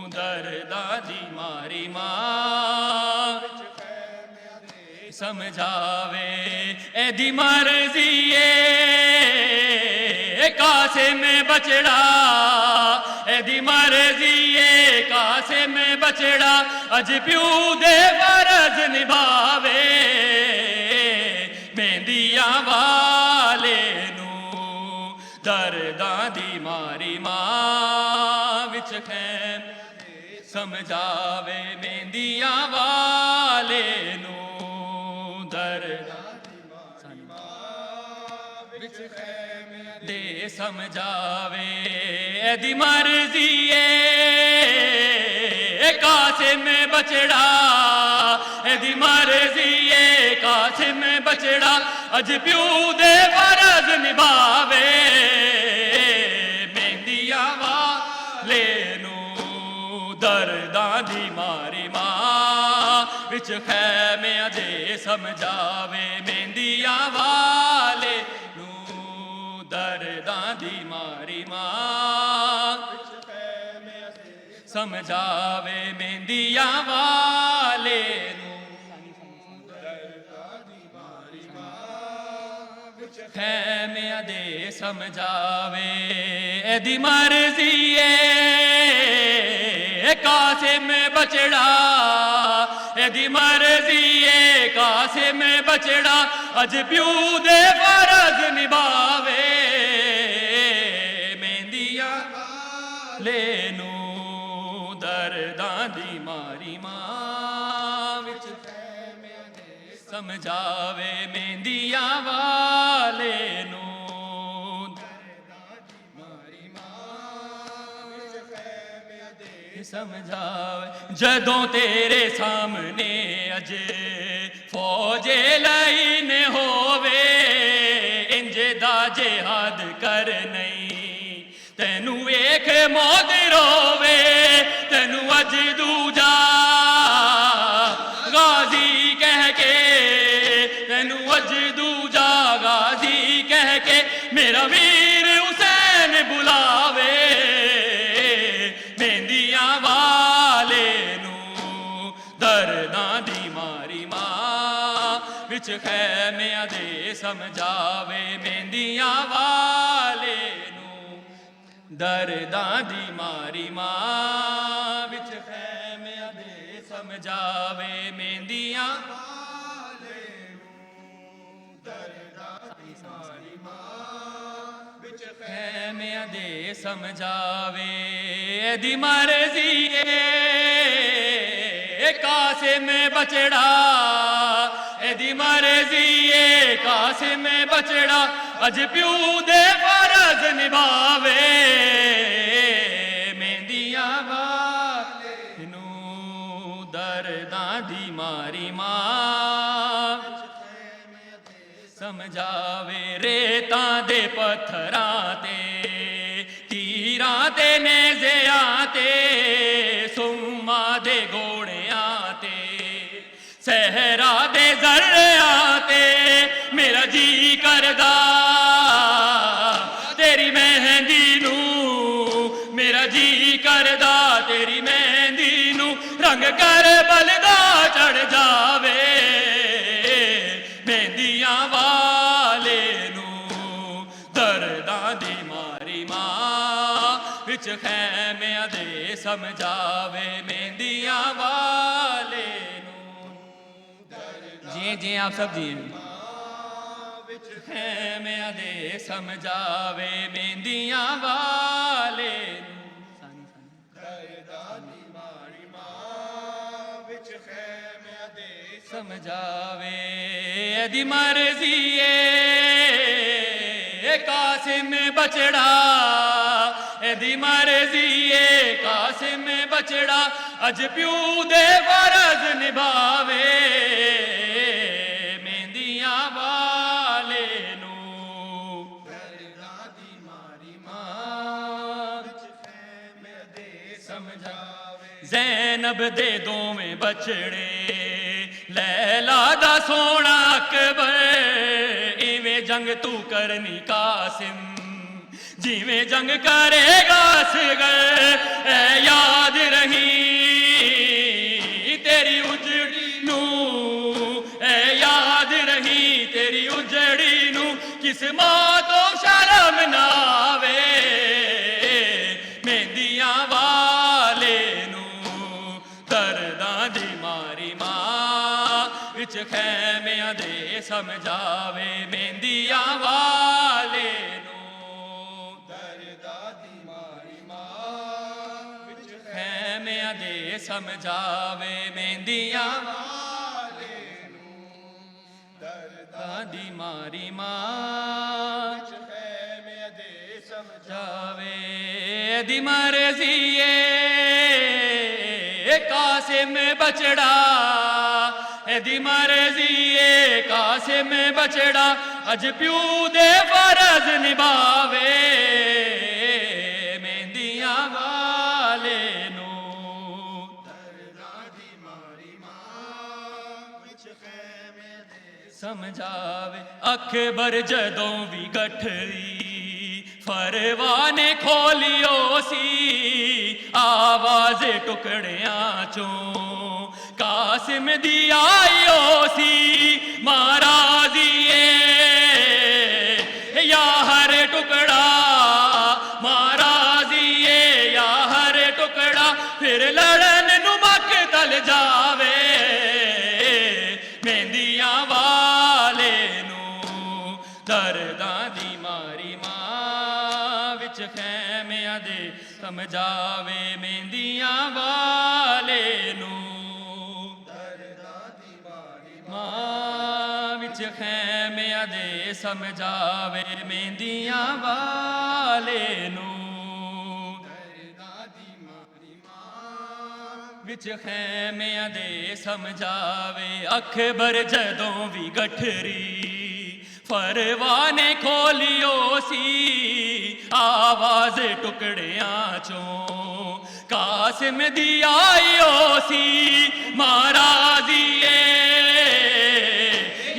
درداں دی ماری ماں سمجھاوے اے دی مرضی اے قاسم بچڑا اے دی مرضی اے قاسم بچڑا اج پیو دے فرض نبھاوے مہندیاں والے نو درداں دی ماری ماں وچ خیم سمجھاوے مہندیاں والے نو دے سمجھاوے اے دی مرضی اے قاسم بچڑا اے دی مرضی اے قاسم بچڑا اج پیو دے فرض نبھاوے مہندیاں والے نو درداں دی ماری ماں وچ خیمے دے سمجھاوے مہندیاں والے نو درداں دی ماری ماں سمجھاوے مہندیاں والے نو خیمے دے سمجھاوے اے دی مرضی اے قاسم بچڑا اے دی مرضی اے قاسم بچڑا اج پیو دے فرض نبھاوے مہندیاں والے نو درداں دی ماری ماں وچ سمجھاوے مہندیاں والے نو ਸਮਝਾਵੇ ਜਦੋਂ ਤੇਰੇ ਸਾਹਮਣੇ ਅਜੇ ਫੌਜੇ ਲਾਈਨ ਹੋਵੇ ਇੰਜ ਦਾ ਜਿਹਾਦ ਕਰ ਨਹੀਂ ਤੈਨੂੰ ਵੇਖ ਮੌਤ ਰੋਵੇ ਤੈਨੂੰ ਅੱਜ ਦੂਜਾ ਗਾਜ਼ੀ ਕਹਿ ਕੇ ਤੈਨੂੰ ਅੱਜ ਦੂਜਾ ਗਾਜ਼ੀ ਕਹਿ ਕੇ ਮੇਰਾ ਵੀਰ ਹੁਸੈਨ ਬੁਲਾਵੇ ਮਹਿੰਦੀਆਂ ਵਾਲੇ ਨੂੰ ਦਰਦਾਂ ਦੀ ਮਾਰੀ ਮਾਂ ਵਿੱਚ ਖੈਮਿਆਂ ਦੇ ਸਮਝਾਵੇ ਮਹਿੰਦੀਆਂ ਵਾਲੇ ਨੂੰ ਦਰਦਾਂ ਦੀ ਮਾਰੀ ਮਾਂ ਵਿੱਚ ਖੈਮਿਆਂ ਦੇ ਸਮਝਾਵੇ ਮਹਿੰਦੀਆਂ ਵਾਲੇ ਨੂੰ ਦਰਦਾਂ ਦੀ ਮਾਰੀ ਮਾਂ ਵਿੱਚ ਖੈਮਿਆਂ ਦੇ ਸਮਝਾਵੇ ਇਹਦੀ ਮਰਜ਼ੀ ਏ ਕਾਸਿਮ ਬਚੜਾ ਇਹਦੀ ਮਰਜ਼ੀ ਏ ਕਾਸਿਮ ਬਚੜਾ ਅੱਜ ਪਿਓ ਦੇ ਫਰਜ਼ ਨਿਭਾਵੇ ਮਹਿੰਦੀਆਂ ਵਾਲੇ ਨੂੰ ਦਰਦਾਂ ਦੀ ਮਾਰੀ ਮਾਂ ਸਮਝਾਵੇ ਰੇਤਾਂ ਦੇ ਪੱਥਰਾਂ ਤੇ ਤੀਰਾਂ ਤੇ ਨੇਜ਼ਿਆਂ ਤੇ ਸੁੰਮਾਂ ਦੇ ਗੋੜਿਆਂ ਤੇ ਸਹਿਰਾ ਦੇ ਜ਼ਰਿਆਂ ਤੇ ਮੇਰਾ ਜੀ ਕਰਦਾ ਤੇਰੀ ਮਹਿੰਦੀ ਨੂੰ ਮੇਰਾ ਜੀ ਕਰਦਾ ਤੇਰੀ ਮਹਿੰਦੀ ਨੂੰ ਰੰਗ ਕਰਬਲ ਦਾ ਚੜ ਜਾਵੇ ਮਹਿੰਦੀਆਂ ਵਾਲੇ ਨੂੰ ਦਰਦਾਂ ਦੀ ਮਾਰੀ ਮਾਂ ਵਿੱਚ ਖੈਮਿਆਂ ਦੇ ਸਮਝਾਵੇ ਮਹਿੰਦੀਆਂ ਵਾਲੇ ਨੂੰ ਜੀ ਜੀ ਆਪ ਸਭ ਜੀ ਵਿੱਚ ਖੈਮਿਆਂ ਦੇ ਸਮਝਾਵੇ ਮਹਿੰਦੀਆਂ ਵਾਲੇ ਨੂੰ ਦਰਦਾਂ ਦੀ ਮਾਰੀ ਮਾਂ ਵਿੱਚ ਖੈਮਿਆਂ ਦੇ ਸਮਝਾਵੇ ਇਹਦੀ ਮਰਜ਼ੀ ਏ ਕਾਸਿਮ ਬਚੜਾ ਇਹਦੀ ਮਰਜ਼ੀ ਏ ਕਾਸਿਮ ਬਚੜਾ ਅੱਜ ਪਿਓ ਦੇ ਫਰਜ਼ ਨਿਭਾਵੇ ਮਹਿੰਦੀਆਂ ਵਾਲੇ ਨੂੰ ਦਰਦਾਂ ਦੀ ਮਾਰੀ ਮਾਂ ਵਿੱਚ ਖੈਮੇ ਦੇ ਸਮਝਾਵੇ ਜ਼ੈਨਬ ਦੇ ਦੋਵੇਂ ਬਚੜੇ ਲੈਲਾ ਦਾ ਸੋਹਣਾ ਅਕਬਰ ਇਵੇਂ ਜੰਗ ਤੂੰ ਕਰਨੀ ਕਾਸਿਮ ਜਿਵੇਂ ਜੰਗ ਕਰੇਗਾ ਅਸਗਰ ਐ ਯਾਦ ਰਹੀ ਤੇਰੀ ਉਜੜੀ ਨੂੰ ਐ ਯਾਦ ਰਹੀ ਤੇਰੀ ਉਜੜੀ ਨੂੰ ਕਿਸ ਮਾਂ ਤੋਂ ਸ਼ਰਮ ਨਾ ਆਵੇ ਮਹਿੰਦੀਆਂ ਵਾਲੇ ਨੂੰ ਦਰਦਾਂ ਦੀ ਮਾਰੀ ਮਾਂ ਵਿੱਚ ਖੈਮਿਆਂ ਦੇ ਸਮਝਾਵੇ ਮਹਿੰਦੀਆਂ ਵਾਲੇ ਨੂੰ ਦਰਦਾਂ ਦੀ ਮਾਰੀ ਮਾਂ ਵਿੱਚ ਖੈਮਿਆਂ ਦੇ ਸਮਝਾਵੇ ਮਹਿੰਦੀਆਂ ਵਾਲੇ ਨੂੰ ਦਰਦਾਂ ਦੀ ਮਾਰੀ ਮਾਂ ਵਿੱਚ ਖੈਮਿਆਂ ਦੇ ਸਮਝਾਵੇ ਇਹਦੀ ਮਰਜ਼ੀ ਏ ਕਾਸਿਮ ਬਚੜਾ ਇਹਦੀ ਮਰਜ਼ੀ ਏ ਕਾਸਿਮ ਬਚੜਾ ਅੱਜ ਪਿਓ ਦੇ ਫਰਜ਼ ਨਿਭਾਵੇ ਮਹਿੰਦੀਆਂ ਵਾਲੇ ਨੂੰ ਦਰਦਾਂ ਦੀ ਮਾਰੀ ਮਾਂ ਵਿੱਚ ਖੈਮੇ ਦੇ ਸਮਝਾਵੇ ਅਕਬਰ ਜਦੋਂ ਵੀ ਗਠਰੀ ਫਰਵਾਨੇ ਖੋਲਿਓ ਸੀ ਆਵਾਜ਼ ਟੁਕੜਿਆਂ ਚੋਂ ਕਾਸਿਮ ਦੀ ਆਇਓ ਸੀ ਮਹਾਰਾਜ਼ੀਏ ਯਾ ਹਰ ਟੁਕੜਾ ਮਹਾਰਾਜ਼ੀਏ ਯਾ ਹਰ ਟੁਕੜਾ ਫਿਰ ਲੜਨ ਨੂੰ ਮਕਤਲ ਜਾਵੇ ਮਹਿੰਦੀਆਂ ਵਾਲੇ ਨੂੰ ਦਰਦਾਂ ਦੀ ਮਾਰੀ ਮਾਂ ਵਿੱਚ ਖੈਮਿਆਂ ਦੇ ਸਮਝਾਵੇ ਮਹਿੰਦੀਆਂ ਵਾਲੇ ਨੂੰ ਮਾਂ ਵਿੱਚ ਖੈਮਿਆਂ ਦੇ ਸਮਝਾਵੇ ਮਹਿੰਦੀਆਂ ਵਾਲੇ ਨੂੰ ਦਰਦਾਂ ਦੀ ਮਾਰੀ ਮਾਂ ਵਿੱਚ ਖੈਮਿਆਂ ਦੇ ਸਮਝਾਵੇ ਅਕਬਰ ਜਦੋਂ ਵੀ ਗਠਰੀ ਫਰਵਾ ਨੇ ਖੋਲਿਓ ਸੀ ਆਵਾਜ਼ ਟੁਕੜਿਆਂ ਚੋਂ ਕਾਸਿਮ ਦੀ ਆਇਓ ਸੀ ਮਹਾਰਾਜ਼ੀਏ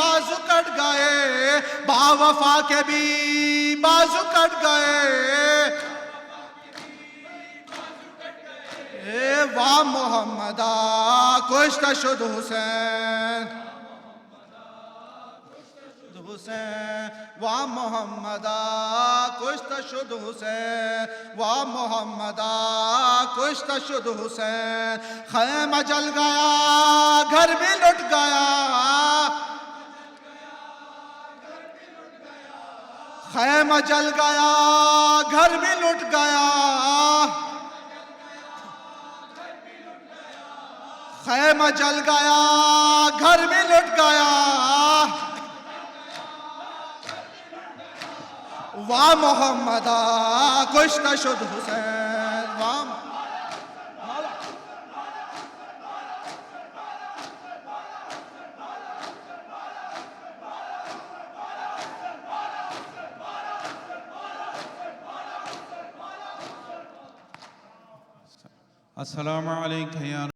بازو کٹ گئے، با وفا کے بھی بازو کٹ گئے، اے واہ محمدہ کشتہ شد حسین، حسین واہ محمدہ کشتہ شد حسین، واہ محمدہ کشتہ شد حسین، خیمہ جل گیا گھر بھی لٹ گیا، خیمہ جل گیا گھر بھی لٹ گیا، خیمہ جل گیا گھر بھی لٹ گیا، واہ محمدہ کشتہ شد حسین، واہ السلام علیکم یا